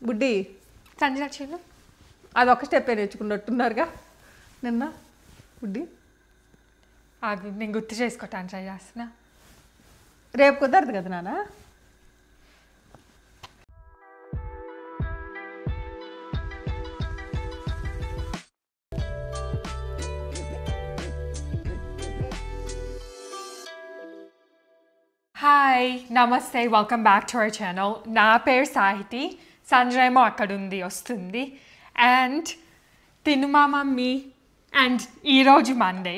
బుడ్డి సంజన చేయను అదొక స్టెప్ నేర్చుకున్నట్టున్నారుగా నిన్న బుడ్డి. అది నేను గుర్తు చేసుకోవటానికి ట్రై చేస్తున్నా. రేపు కుదరదు కదా నాన్న. హాయ్ నమస్తే, welcome back to our channel. నా పేరు సాహితి, సంజన ఏమో అక్కడ ఉంది వస్తుంది. అండ్ తిను మా మమ్మీ. అండ్ ఈరోజు మండే.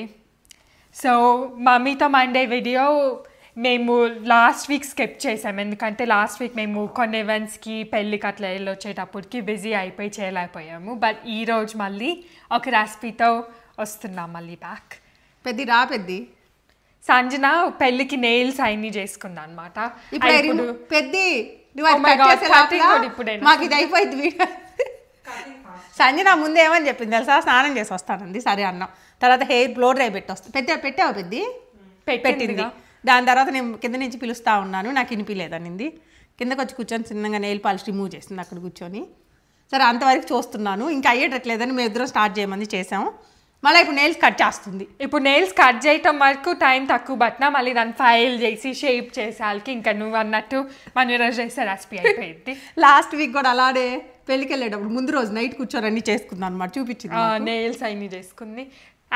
సో మమ్మీతో మండే వీడియో మేము లాస్ట్ వీక్ స్కిప్ చేసాము, ఎందుకంటే లాస్ట్ వీక్ మేము కొన్ని ఈవెంట్స్కి పెళ్ళికి అట్లా వెళ్ళొచ్చేటప్పటికి బిజీ అయిపోయి చేయలేకపోయాము. బట్ ఈరోజు మళ్ళీ ఒక రెసిపీతో వస్తున్నాం మళ్ళీ బ్యాక్. పెద్ది రా పెద్ది. సంజన పెళ్ళికి నెయిల్స్ అన్ని చేసుకుందా అనమాట. ఇప్పుడు పెద్ది మాకు ఇది అయిపోయింది వీడియో. సంజన ముందు ఏమని చెప్పింది తెలుసా, స్నానం చేసి వస్తానంది. సరే అన్నాం. తర్వాత హెయిర్ బ్లో డ్రై పెట్టి వస్తా. పెట్టావా పెద్ది? పెట్టింది. దాని తర్వాత నేను కింద నుంచి పిలుస్తా ఉన్నాను, నాకు వినిపించలేదనింది. కిందకు వచ్చి కూర్చొని చిన్నగా నెయిల్ పాలిష్ రిమూవ్ చేసింది అక్కడ కూర్చొని. సరే అంతవరకు చూస్తున్నాను, ఇంకా అయ్యేటట్లేదని మేము ఇద్దరం స్టార్ట్ చేయమని చేసాము. మళ్ళీ ఇప్పుడు నెయిల్స్ కట్ చేస్తుంది. ఇప్పుడు నెయిల్స్ కట్ చేయటం వరకు టైం తక్కువ పట్టినా మళ్ళీ దాన్ని ఫైల్ చేసి షేప్ చేసేవాళ్ళకి ఇంకా నువ్వు అన్నట్టు మనం ఈరోజు చేసే రెసిపీ అయిపోయింది. లాస్ట్ వీక్ కూడా అలానే పెళ్ళికి వెళ్ళేటప్పుడు ముందు రోజు నైట్ కూర్చొని అన్ని చేసుకుందాం అనమాట, చూపించింది. నెయిల్స్ అన్ని చేసుకుంది.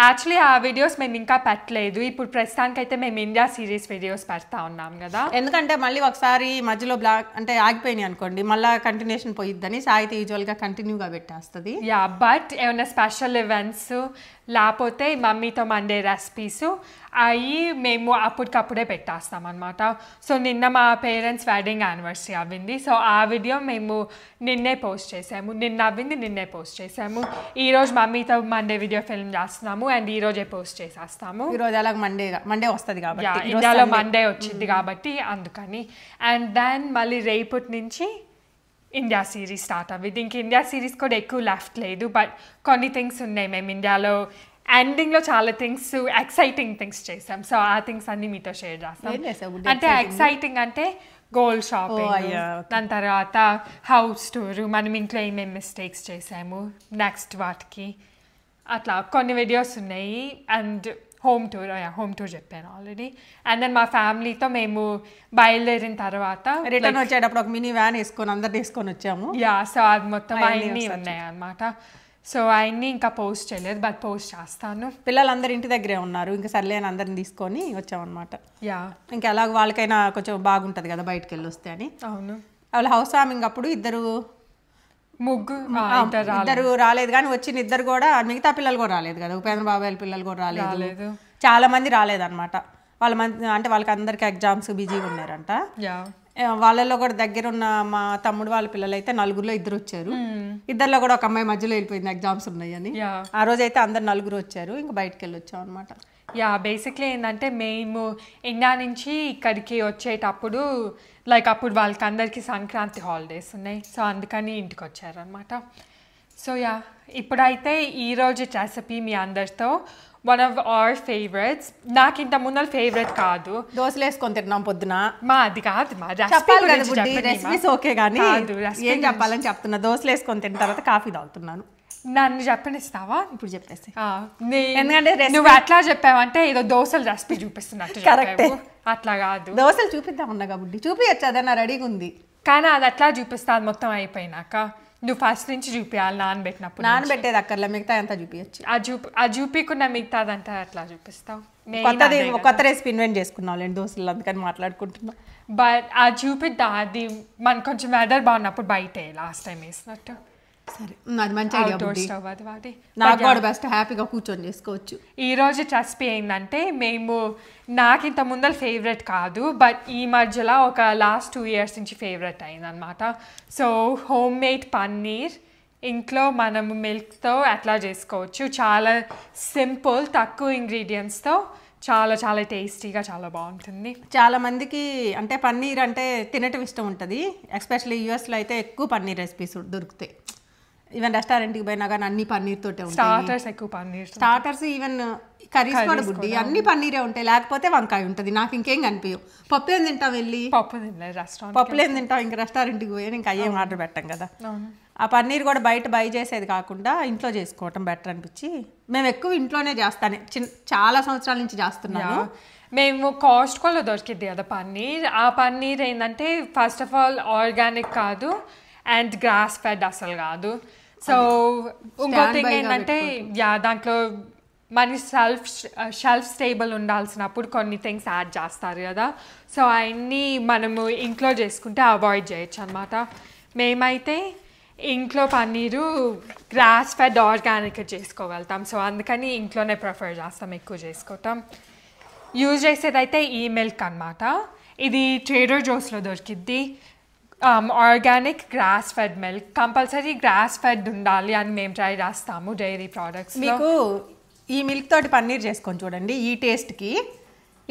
యాక్చువల్లీ ఆ వీడియోస్ మేము ఇంకా పెట్టలేదు. ఇప్పుడు ప్రస్తుతానికి అయితే మేము ఇండియా సిరీస్ వీడియోస్ పెడతా ఉన్నాం కదా, ఎందుకంటే మళ్ళీ ఒకసారి మధ్యలో బ్లాక్ అంటే ఆగిపోయినాయి అనుకోండి, మళ్ళీ కంటిన్యూషన్ పోయిద్దని సాహిత్య యూజువల్గా కంటిన్యూగా పెట్టేస్తుంది. యా, బట్ ఏమైనా స్పెషల్ ఈవెంట్స్ లేకపోతే మమ్మీతో మండే రెసిపీస్ అవి మేము అప్పటికప్పుడే పెట్టేస్తాం అనమాట. సో నిన్న మా పేరెంట్స్ వెడ్డింగ్ యానివర్సరీ అవ్వింది. సో ఆ వీడియో మేము నిన్నే పోస్ట్ చేసాము. నిన్న అవ్వింది, నిన్నే పోస్ట్ చేసాము. ఈరోజు మమ్మీతో మండే వీడియో ఫిల్మ్ చేస్తున్నాము అండ్ ఈరోజే పోస్ట్ చేసేస్తాము. ఈరోజు అలాగ మండే వస్తుంది కాబట్టి, ఇండియాలో మండే వచ్చింది కాబట్టి అందుకని. అండ్ దెన్ మళ్ళీ రేపటి నుంచి ఇండియా సిరీస్ స్టార్ట్ అవ్వింది. ఇంక ఇండియా సిరీస్ కూడా ఎక్కువ లెఫ్ట్ లేదు, బట్ కొన్ని థింగ్స్ ఉన్నాయి. మేము ఇండియాలో ఎండింగ్లో చాలా థింగ్స్, ఎక్సైటింగ్ థింగ్స్ చేసాం. సో ఆ థింగ్స్ అన్ని మీతో షేర్ చేస్తాం. అంటే ఎక్సైటింగ్ అంటే గోల్డ్ షాపింగ్, దాని తర్వాత హౌస్ టూర్, మనం ఇంట్లో ఏమేమి మిస్టేక్స్ చేసాము నెక్స్ట్ వాటికి, అట్లా కొన్ని వీడియోస్ ఉన్నాయి. అండ్ హోమ్ టూర్ చెప్పాను ఆల్రెడీ. అండ్ దెన్ మా ఫ్యామిలీతో మేము బయలుదేరిన తర్వాత రిటర్న్ వచ్చేటప్పుడు ఒక మినీ వ్యాన్ వేసుకొని అందరిని వేసుకొని వచ్చాము. యా, సో అది మొత్తం అవన్నీ ఉన్నాయి అనమాట. సో అవన్నీ ఇంకా పోస్ట్ చేయలేదు, బట్ పోస్ట్ చేస్తాను. పిల్లలందరూ ఇంటి దగ్గరే ఉన్నారు, ఇంకా సర్లే అని అందరిని తీసుకొని వచ్చామన్నమాట. యా, ఇంకా అలాగ వాళ్ళకైనా కొంచెం బాగుంటుంది కదా బయటకు వెళ్ళి వస్తే అని. అవును. వాళ్ళ హౌస్ వార్మింగ్ అప్పుడు ఇద్దరు రాలేదు, కానీ వచ్చిన ఇద్దరు కూడా మిగతా పిల్లలు కూడా రాలేదు కదా, ఉపేంద్ర బాబాయ్ పిల్లలు కూడా రాలేదు. చాలా మంది రాలేదన్నమాట. అంటే వాళ్ళకి అందరికి ఎగ్జామ్స్ బిజీగా ఉన్నారంట. వాళ్ళలో కూడా దగ్గర ఉన్న మా తమ్ముడు వాళ్ళ పిల్లలు అయితే నలుగురులో ఇద్దరు వచ్చారు. ఇద్దరులో కూడా ఒక అమ్మాయి మధ్యలో వెళ్ళిపోయింది ఎగ్జామ్స్ ఉన్నాయని. ఆ రోజు అయితే అందరు నలుగురు వచ్చారు, ఇంకా బయటకు వెళ్ళి వచ్చాం అనమాట. యా, బేసిక్లీ ఏంటంటే మేము ఇండియా నుంచి ఇక్కడికి వచ్చేటప్పుడు లైక్ అప్పుడు వాళ్ళకి అందరికీ సంక్రాంతి హాలిడేస్ ఉన్నాయి. సో అందుకని ఇంటికి వచ్చారనమాట. సో యా, ఇప్పుడైతే ఈరోజు రెసిపీ మీ అందరితో వన్ ఆఫ్ అవర్ ఫేవరెట్స్. నాకు ఇంత ముందు ఫేవరెట్ కాదు, దోశలు వేసుకొని తిన్నాం పొద్దున. అది కాదు మా రెసిపీస్ ఓకే, కానీ ఏం చెప్పాలని చెప్తున్నా. దోశలు వేసుకొని తిన్న తర్వాత కాఫీ తాగుతున్నాను. నన్ను చెప్పనిస్తావా? ఇప్పుడు చెప్పేసి. ఎందుకంటే నువ్వు అట్లా చెప్పావంటే ఏదో దోశలు రెసిపీ చూపిస్తున్నట్టు. కరెక్టే, అట్లా కాదు. దోశలు చూపిద్దామన్నా కాబట్టి చూపించచ్చు, అదన్నా రెడీగా ఉంది. కానీ అది అట్లా చూపిస్తా, అది మొత్తం అయిపోయినాక నువ్వు ఫస్ట్ నుంచి చూపించాలి. నానబెట్టినప్పుడు నానబెట్టేది అక్కర్లే, మిగతా అంతా చూపించచ్చు. అది చూపించకుండా మిగతాదంతా అట్లా చూపిస్తావు. కొత్త రెసిపీ ఇన్వెంట్ చేసుకున్నాం దోశలు, అందుకని మాట్లాడుకుంటున్నాం. బట్ అది చూపిద్దా, అది మన కొంచెం వెదర్ బాగున్నప్పుడు బయట లాస్ట్ టైం వేసినట్టు. సరే, అది మంచి ఐడియా. వాటి నాకు కూడా బెస్ట్, హ్యాపీగా కూర్చొని చేసుకోవచ్చు. ఈరోజు రెసిపీ ఏంటంటే, మేము నాకు ఇంత ముందర ఫేవరెట్ కాదు, బట్ ఈ మధ్యలో ఒక లాస్ట్ 2 years నుంచి ఫేవరెట్ అయిందనమాట. సో హోమ్ మేడ్ పన్నీర్ ఇంట్లో మనము మిల్క్తో అట్లా చేసుకోవచ్చు. చాలా సింపుల్, తక్కువ ఇంగ్రీడియంట్స్తో చాలా చాలా టేస్టీగా చాలా బాగుంటుంది. చాలా మందికి అంటే పన్నీర్ అంటే తినటం ఇష్టం ఉంటుంది. ఎస్పెషల్లీ యూఎస్లో అయితే ఎక్కువ పన్నీర్ రెసిపీస్ దొరుకుతాయి. ఈవెన్ రెస్టారెంట్కి పోయినా కానీ అన్ని పన్నీర్ తోటే ఉంటాయి. స్టార్టర్స్ ఎక్కువ పన్నీర్, స్టార్టర్స్ ఈవెన్ కర్రీస్ కూడా బుడ్డి అన్ని పన్నీరే ఉంటాయి, లేకపోతే వంకాయ ఉంటుంది. నాకు ఇంకేం కనిపించవు. పప్పు ఏం తింటాం వెళ్ళి? పప్పు తినలేదు రెస్టారెంట్. పప్పులు ఏం తింటాం? ఇంకా రెస్టారెంట్కి పోయి ఇంకా అయ్యేం ఆర్డర్ పెట్టాం కదా. ఆ పన్నీర్ కూడా బయట బై చేసేది కాకుండా ఇంట్లో చేసుకోవటం బెటర్ అనిపించి మేము ఎక్కువ ఇంట్లోనే చేస్తాను. చాలా సంవత్సరాల నుంచి చేస్తున్నాను. మేము కాస్ట్కోలో దొరికిద్ది కదా పన్నీర్. ఆ పన్నీర్ ఏంటంటే ఫస్ట్ ఆఫ్ ఆల్ ఆర్గానిక్ కాదు అండ్ గ్రాస్ ఫెడ్ అసలు కాదు. సో ఇంకో థింగ్ ఏంటంటే దాంట్లో మన షెల్ఫ్ స్టేబుల్ ఉండాల్సినప్పుడు కొన్ని థింగ్స్ యాడ్ చేస్తారు కదా. సో అవన్నీ మనము ఇంట్లో చేసుకుంటే అవాయిడ్ చేయొచ్చు అనమాట. మేమైతే ఇంట్లో పన్నీరు గ్రాస్ ఫెడ్ ఆర్గానిక్ చేసుకోగలుగుతాం. సో అందుకని ఇంట్లోనే ప్రిఫర్ చేస్తాం ఎక్కువ చేసుకోవటం. యూజ్ చేసేదైతే ఈ మిల్క్ అనమాట. ఇది ట్రేడర్ జోస్లో దొరికిద్ది. Organic grass fed milk. Compulsory grass fed ఉండాలి అని మేము ట్రై చేస్తాము డైరీ ప్రోడక్ట్స్. మీకు ఈ మిల్క్ తోటి పన్నీర్ చేసుకొని చూడండి, ఈ టేస్ట్కి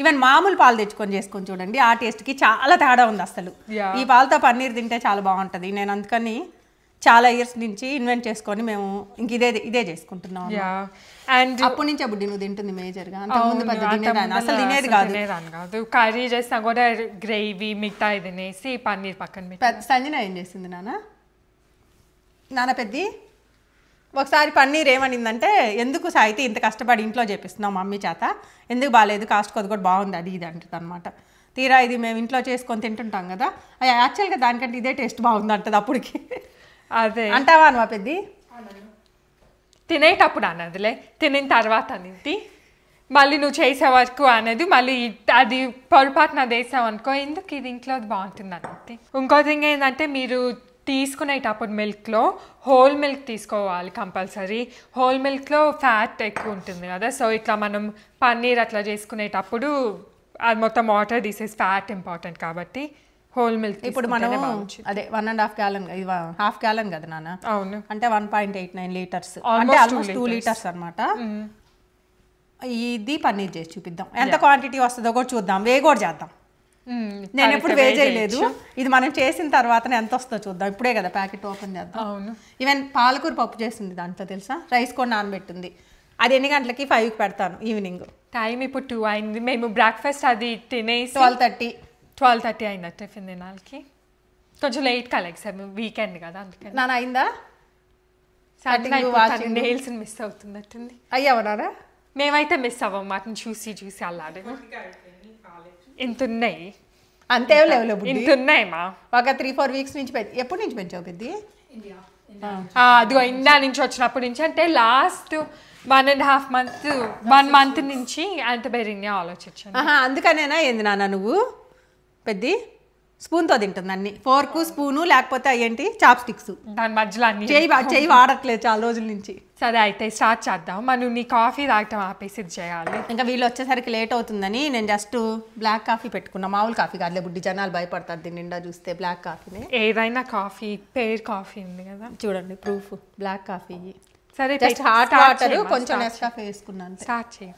ఈవెన్ మామూలు పాలు తెచ్చుకొని చేసుకొని చూడండి, ఆ టేస్ట్కి చాలా తేడా ఉంది అసలు. ఈ పాలతో పన్నీర్ తింటే చాలా బాగుంటుంది. నేను అందుకని చాలా ఇయర్స్ నుంచి ఇన్వెంట్ చేసుకొని మేము ఇంక ఇదే చేసుకుంటున్నాం. అండ్ అప్పటి నుంచి బుడ్డి నువ్వు తింటుంది మేజర్గా. అంతకుముందు అసలు తినేది కాదు. కర్రీ చేసినా కూడా గ్రేవీ మిగతా తినేసి పన్నీర్ పక్కన. సంజన ఏం చేసింది నాన్న పెద్ద ఒకసారి పన్నీర్ ఏమనిందంటే, ఎందుకు సాయితే ఇంత కష్టపడి ఇంట్లో చేపిస్తున్నాం మమ్మీ చేత, ఎందుకు బాగాలేదు, కాస్ట్ కొద్ది కూడా బాగుంది అది ఇది అంటుంది అనమాట. తీరా ఇది మేము ఇంట్లో చేసుకొని తింటుంటాం కదా, యాక్చువల్గా దానికంటే ఇదే టేస్ట్ బాగుంది అంటుంది అప్పటికి. అదే అంటావా నువ్వు పెద్ద? తినేటప్పుడు అన్నదిలే, తినిన తర్వాత అనేది మళ్ళీ నువ్వు చేసే వరకు అనేది మళ్ళీ అది పొరపాటున అది వేసావు అనుకో, ఎందుకు ఇది ఇంట్లో బాగుంటుంది అన్నది. ఇంకో థింగ్ ఏంటంటే మీరు తీసుకునేటప్పుడు మిల్క్లో హోల్ మిల్క్ తీసుకోవాలి కంపల్సరీ. హోల్ మిల్క్లో ఫ్యాట్ ఎక్కువ ఉంటుంది కదా. సో ఇట్లా మనం పన్నీర్ అట్లా చేసుకునేటప్పుడు అది మొత్తం వాటర్ తీసేసి ఫ్యాట్ ఇంపార్టెంట్ కాబట్టి హోల్ మిల్క్. ఇప్పుడు మనం అదే 1.5 gallon, ఇది ½ gallon కదా నాన్న? అవును. అంటే 1.89 liters, అంటే ఆల్మోస్ట్ 2 liters అనమాట. ఇది పన్నీర్ చేసి చూపిద్దాం, ఎంత క్వాంటిటీ వస్తుందో కూడా చూద్దాం, వే కూడా చేద్దాం. నేను ఎప్పుడు వే చేయలేదు, ఇది మనం చేసిన తర్వాత ఎంత వస్తుందో చూద్దాం. ఇప్పుడే కదా ప్యాకెట్ ఓపెన్ చేద్దాం. అవును. ఈవెన్ పాలకూర పప్పు చేసింది దాంట్లో తెలుసా, రైస్ కూడా నానబెట్టింది. అది ఎన్ని గంటలకి? 5కి పెడతాను ఈవినింగ్. టైం ఇప్పుడు 2 అయింది. మేము బ్రేక్ఫాస్ట్ అది తినేసి 12:30 అయిందా టిఫిన్ తినాలకి. కొంచెం లేట్ కలెక్ట్ వీకెండ్ కదా అందుకని. నాన్న అయిందా? నెయిల్స్ మిస్ అవుతున్నట్టుంది. అయ్యావనారా? మేమైతే మిస్ అవ్వం, వాటిని చూసి అల్లాడేమో. ఇంత ఉన్నాయి, అంతే లేవు ఇంత ఉన్నాయమ్మా. ఒక 3-4 weeks నుంచి. ఎప్పటి నుంచి పెంచావు పెద్ద? అదిగో ఇండియా నుంచి వచ్చినప్పటి నుంచి, అంటే లాస్ట్ 1.5 months 1 month నుంచి అంత పెరిగినా ఆలోచించాను. అందుకనేనా ఏంది నాన్న నువ్వు పెద్ద స్పూన్తో తింటుంది అన్ని, ఫోర్కు స్పూను లేకపోతే ఏంటి చాప్ స్టిక్స్, దాని మధ్యలో అన్ని చేయి వాడట్లేదు చాలా రోజుల నుంచి. సరే అయితే స్టార్ట్ చేద్దాం. మనం నీ కాఫీ తాగటం ఆపేసి చేయాలి. ఇంకా వీళ్ళు వచ్చేసరికి లేట్ అవుతుందని నేను జస్ట్ బ్లాక్ కాఫీ పెట్టుకున్నా. మామూలు కాఫీ కాదులే బుడ్డి, జనాలు భయపడతారు దీని నిండా చూస్తే. బ్లాక్ కాఫీనే, ఏదైనా కాఫీ, పేర్ కాఫీ ఉంది కదా చూడండి ప్రూఫ్, బ్లాక్ కాఫీ. సరే జస్ట్ హాట్ వాటర్ కొంచెం నెస్కాఫే వేసుకున్నాను. స్టార్ట్ చేయి.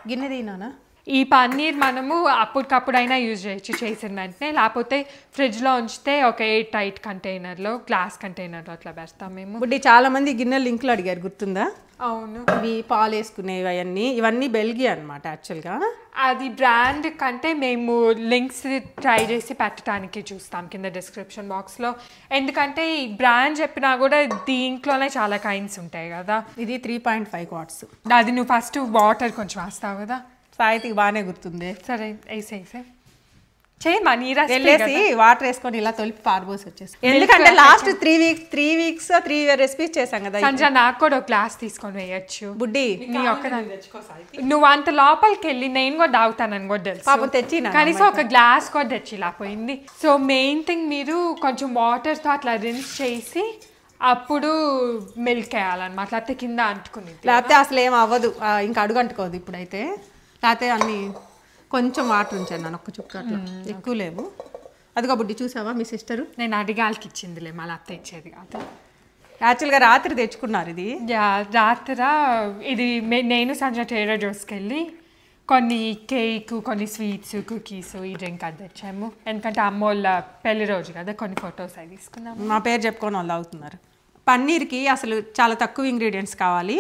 గిన్నె తీనానా? ఈ పన్నీర్ మనము అప్పటికప్పుడైనా యూజ్ చేయొచ్చు చేసిన వెంటనే, లేకపోతే ఫ్రిడ్జ్లో ఉంచితే ఒక ఎయిర్ టైట్ కంటైనర్లో, గ్లాస్ కంటైనర్లో అట్లా పెడతాం మేము. బుడ్డి చాలా మంది గిన్నెలు లింక్లో అడిగారు, గుర్తుందా? అవును. ఇవి పాలు వేసుకునేవి ఇవన్నీ బెల్గియా అనమాట యాక్చువల్గా. అది బ్రాండ్ కంటే మేము లింక్స్ ట్రై చేసి పెట్టడానికి చూస్తాం కింద డిస్క్రిప్షన్ బాక్స్లో. ఎందుకంటే ఈ బ్రాండ్ చెప్పినా కూడా దీంట్లోనే చాలా కైండ్స్ ఉంటాయి కదా. ఇది 3.5 watts. అది నువ్వు ఫస్ట్ వాటర్ కొంచెం వేస్తావు కదా. సాయితీకి బాగానే గుర్తుంది. సరే వేసే చేయి మా నీరు వెళ్ళేసి వాటర్ వేసుకొని ఇలా తొలిపి పారబోసి వచ్చేసి. ఎందుకంటే లాస్ట్ 3 weeks 3 recipes చేసాం కదా. సంజయ్ నాకు కూడా ఒక గ్లాస్ తీసుకొని వేయచ్చు బుడ్డి. నువ్వు అంత లోపలికి వెళ్ళి నేను కూడా తాగుతానని కూడా తెలుసు, పాపం తెచ్చి కనీసం ఒక గ్లాస్ కూడా తెచ్చిలా పోయింది. సో మెయిన్ థింగ్ మీరు కొంచెం వాటర్తో అట్లా రిన్స్ చేసి అప్పుడు మిల్క్ వేయాలన్నమాట, లేకపోతే కింద అంటుకుని, లేకపోతే అసలు ఏం అవ్వదు, ఇంకా అడుగు అంటుకోదు ఇప్పుడైతే. లేకపోతే అన్ని కొంచెం వాటర్ ఉంచాను నన్ను, ఒక్క చుక్క అట్లా, ఎక్కువ లేవు. అదిగో బుడ్డి చూసావా మీ సిస్టరు? నేను అడిగాలకి ఇచ్చిందిలే, మళ్ళీ అత్త ఇచ్చేది కాదు. యాక్చువల్గా రాత్రి తెచ్చుకున్నారు ఇది. రాత్ర ఇది నేను సంజయ్ ట్రేడర్ జోస్కి వెళ్ళి కొన్ని కేక్, కొన్ని స్వీట్స్, కుకీస్, ఈ డ్రింక్ అది తెచ్చాము. ఎందుకంటే అమ్మోళ్ళ పెళ్లి రోజు కదా, కొన్ని ఫొటోస్ అవి తీసుకున్నాము. మా పేరు చెప్పుకొని వాళ్ళు అవుతున్నారు. పన్నీర్కి అసలు చాలా తక్కువ ఇంగ్రీడియంట్స్ కావాలి.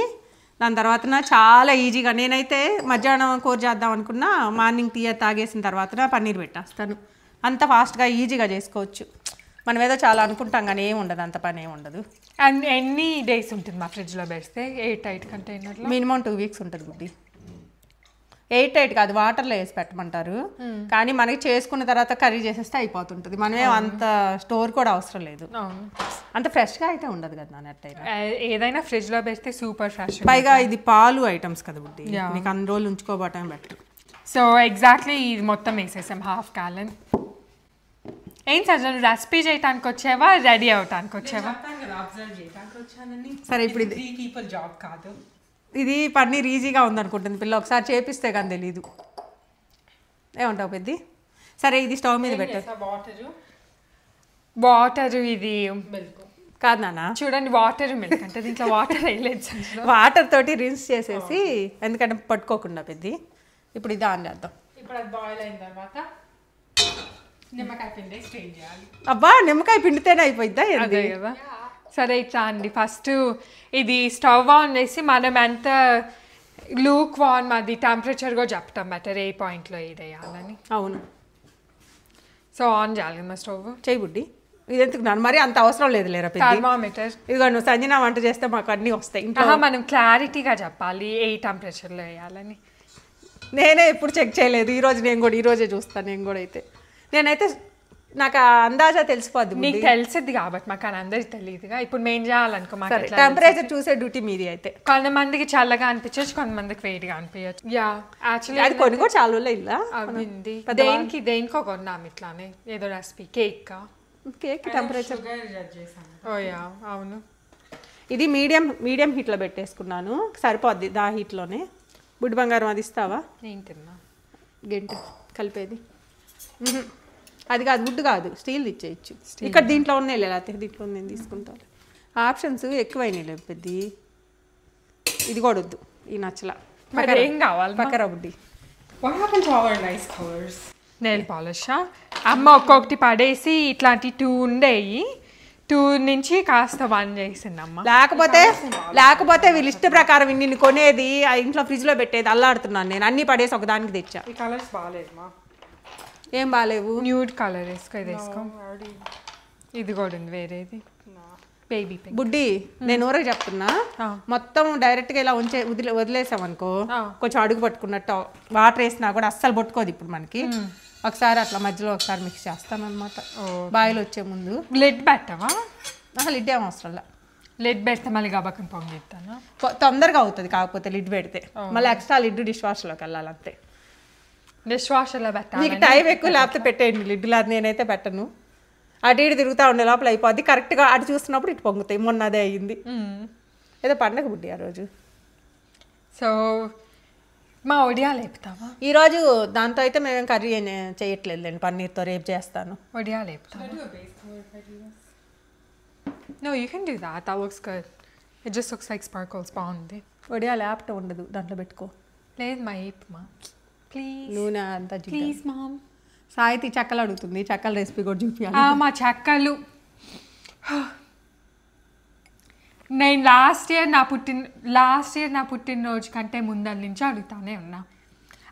దాని తర్వాత చాలా ఈజీగా నేనైతే మధ్యాహ్నం కూర చేద్దాం అనుకున్నా మార్నింగ్ టీ తాగేసిన తర్వాత పన్నీర్ పెట్టేస్తాను. అంత ఫాస్ట్గా ఈజీగా చేసుకోవచ్చు. మనం ఏదో చాలా అనుకుంటాం కానీ ఏమి ఉండదు, అంత పని ఏమి ఉండదు. అండ్ ఎన్ని డేస్ ఉంటుంది మా ఫ్రిడ్జ్లో పెడితే? 8 కంటైనర్లో మినిమం 2 వీక్స్ ఉంటుంది బుడ్డి. 8 కాదు, వాటర్లో వేసి పెట్టమంటారు. కానీ మనకి చేసుకున్న తర్వాత కర్రీ చేసేస్తే అయిపోతుంటుంది. మనమే అంత స్టోర్ కూడా అవసరం లేదు. అంత ఫ్రెష్గా అయితే ఉండదు కదా నాన్న. ఎట్టయినా ఏదైనా ఫ్రిడ్జ్లో పెడితే సూపర్ ఫ్రెష్. పైగా ఇది పాలు ఐటమ్స్ కదా బుడ్డి, నీకు అన్ని రోజులు ఉంచుకోబోవటం బెటర్. సో ఎగ్జాక్ట్లీ ఇది మొత్తం వేసేసాం 1/2 gallon. ఏం సార్ రెసిపీ చేయడానికి వచ్చావా, రెడీ అవటానికి వచ్చావా? సరే ఇప్పుడు ఇది జాబ్ కాదు, ఇది పన్నీర్ ఈజీగా ఉందనుకుంటుంది పిల్ల. ఒకసారి చేపిస్తే కానీ తెలీదు. ఏమంటావు పెద్ది? సరే ఇది స్టవ్ మీద పెట్టు. వాటర్ ఇది కాదు నాన్న, చూడండి వాటర్ మిల్క్ అంటే దీంట్లో వాటర్ వేయలేదు. వాటర్ తోటి రిన్స్ చేసేసి, ఎందుకంటే పట్టుకోకుండా పెద్ది. ఇప్పుడు ఇది ఆన్ చేద్దాం. ఇప్పుడు అది బాయిల్ అయిన తర్వాత నిమ్మకాయ పిండి స్ట్రెయిన్ చేయాలి. అబ్బా నిమ్మకాయ పిండితేనే అయిపోయిద్దా? అదే కదా. సరే ఇట్లా అండి, ఫస్ట్ ఇది స్టవ్ ఆన్ చేసి మనం ఎంత లూక్ వార్మ్ అది టెంపరేచర్ కూడా చెప్తాం బెటర్ ఏ పాయింట్లో ఇది వేయాలని. అవును. సో ఆన్ చేయాలి మా స్టవ్. చేయి బుడ్డి. ఇది ఎందుకు నన్ను మరి అంత అవసరం లేదు లేరా పెద్ద. థర్మామీటర్ ఇదిగో నువ్వు సంజన వంట చేస్తే మాకు అన్నీ వస్తాయి. ఇంకా మనం క్లారిటీగా చెప్పాలి ఏ టెంపరేచర్లో వేయాలని. నేనే ఎప్పుడు చెక్ చేయలేదు. ఈరోజే చూస్తాను. నేను కూడా నేనైతే నాకు అందాజా తెలిసిపోద్ది. నీకు తెలిసిద్ది కాబట్టి మాకు అని అందరికి తెలియదుగా. ఇప్పుడు మేము చేయాలనుకో మాకు టెంపరేచర్ చూసే డ్యూటీ మీది అయితే. కొంతమందికి చల్లగా అనిపించచ్చు, కొంతమందికి వేడిగా అనిపించచ్చు. యా యాక్చువల్లీ అది కొన్ని కూడా చాలా రోజులు ఇలా అవింది. దేనికో కొన్నాం ఇట్లానే ఏదో రెసిపీ కేక్ టెంపరేచర్. ఓ యా అవును. ఇది మీడియం హీట్లో పెట్టేసుకున్నాను, సరిపోద్ది. దా హీట్లోనే. బుడ్డి బంగారం అది ఇస్తావా? ఏంటిన్నా గంట కలిపేది అది కాదు, వుడ్ కాదు, స్టీల్ ఇచ్చేయచ్చు. ఇక్కడ దీంట్లో ఉన్నాయి లేకపోతే దీంట్లో నేను తీసుకుంటాను. ఆప్షన్స్ ఎక్కువైనాయి పెద్ద. ఇది కూడా వద్దు, ఈ నచ్చల. ఏం కావాలి పక్కరా బుడ్డి. నెయిల్ పాలిష్ అమ్మ ఒక్కొక్కటి పడేసి ఇట్లాంటి 2 ఉండేవి. 2 నుంచి కాస్త 1 చేసిందమ్మ. లేకపోతే వీళ్ళ ఇష్ట ప్రకారం నిన్ను కొనేది ఆ ఇంట్లో ఫ్రిడ్జ్లో పెట్టేది అల్లాడుతున్నాను నేను. అన్ని పడేసి ఒకదానికి తెచ్చా. ఈ కలర్స్ బాగాలేదు. ఏం బాగాలేవు? న్యూడ్ కలర్ వేసుకో, ఇది వేసుకో. ఇది కూడా ఉంది వేరేది బేబీ పింక్. బుడ్డి నేను ఊరకి చెప్తున్నా, మొత్తం డైరెక్ట్గా ఇలా వదిలేసామనుకో కొంచెం అడుగు పట్టుకున్నట్టు. వాటర్ వేసినా కూడా అస్సలు పట్టుకోదు ఇప్పుడు మనకి. ఒకసారి అట్లా మధ్యలో ఒకసారి మిక్స్ చేస్తాను అనమాట బాయిల్ వచ్చే ముందు. లిడ్ పెట్టవా? అసలు లిడ్ ఏం అవసరం. లిడ్ పెడితే మళ్ళీ గబక్కని పొంగిస్తాను. తొందరగా అవుతుంది కాకపోతే లిడ్ పెడితే. మళ్ళీ ఎక్స్ట్రా లిడ్ డిష్ వాషర్లోకి వెళ్ళాలి అంతే. డిష్ వాషర్లో పెట్టాలి. నీకు టైం ఎక్కువ లేకపోతే పెట్టేయండి లిడ్. లేదు నేనైతే పెట్టను. అటు ఇటు తిరుగుతూ ఉండే లోపల అయిపోద్ది. కరెక్ట్గా అటు చూస్తున్నప్పుడు ఇటు పొంగుతాయి. మొన్న అదే అయ్యింది. ఏదో పండగ బుడ్డి ఆ రోజు. సో మా ఒడియాలు వేపుతావా? ఈరోజు దాంతో అయితే మేము కర్రీ చేయట్లేదు లేండి, పన్నీర్తో. రేపు చేస్తాను. ఒడియాలు వేపుతావా? No, you can do that. That looks good. It just looks like sparkles. బాగుంది. ఒడియాలు యాప్ట ఉండదు, దాంట్లో పెట్టుకో. లేదు మా వేపుమా ప్లీజ్. నూనె అంతా ప్లీజ్ మామ్. సాయితి చెక్కలు అడుగుతుంది, చెక్కల రెసిపీ కూడా చూపించాలి. మా చెక్కలు నేను లాస్ట్ ఇయర్ నా పుట్టినరోజు కంటే ముందర నుంచి అడుగుతానే ఉన్నా.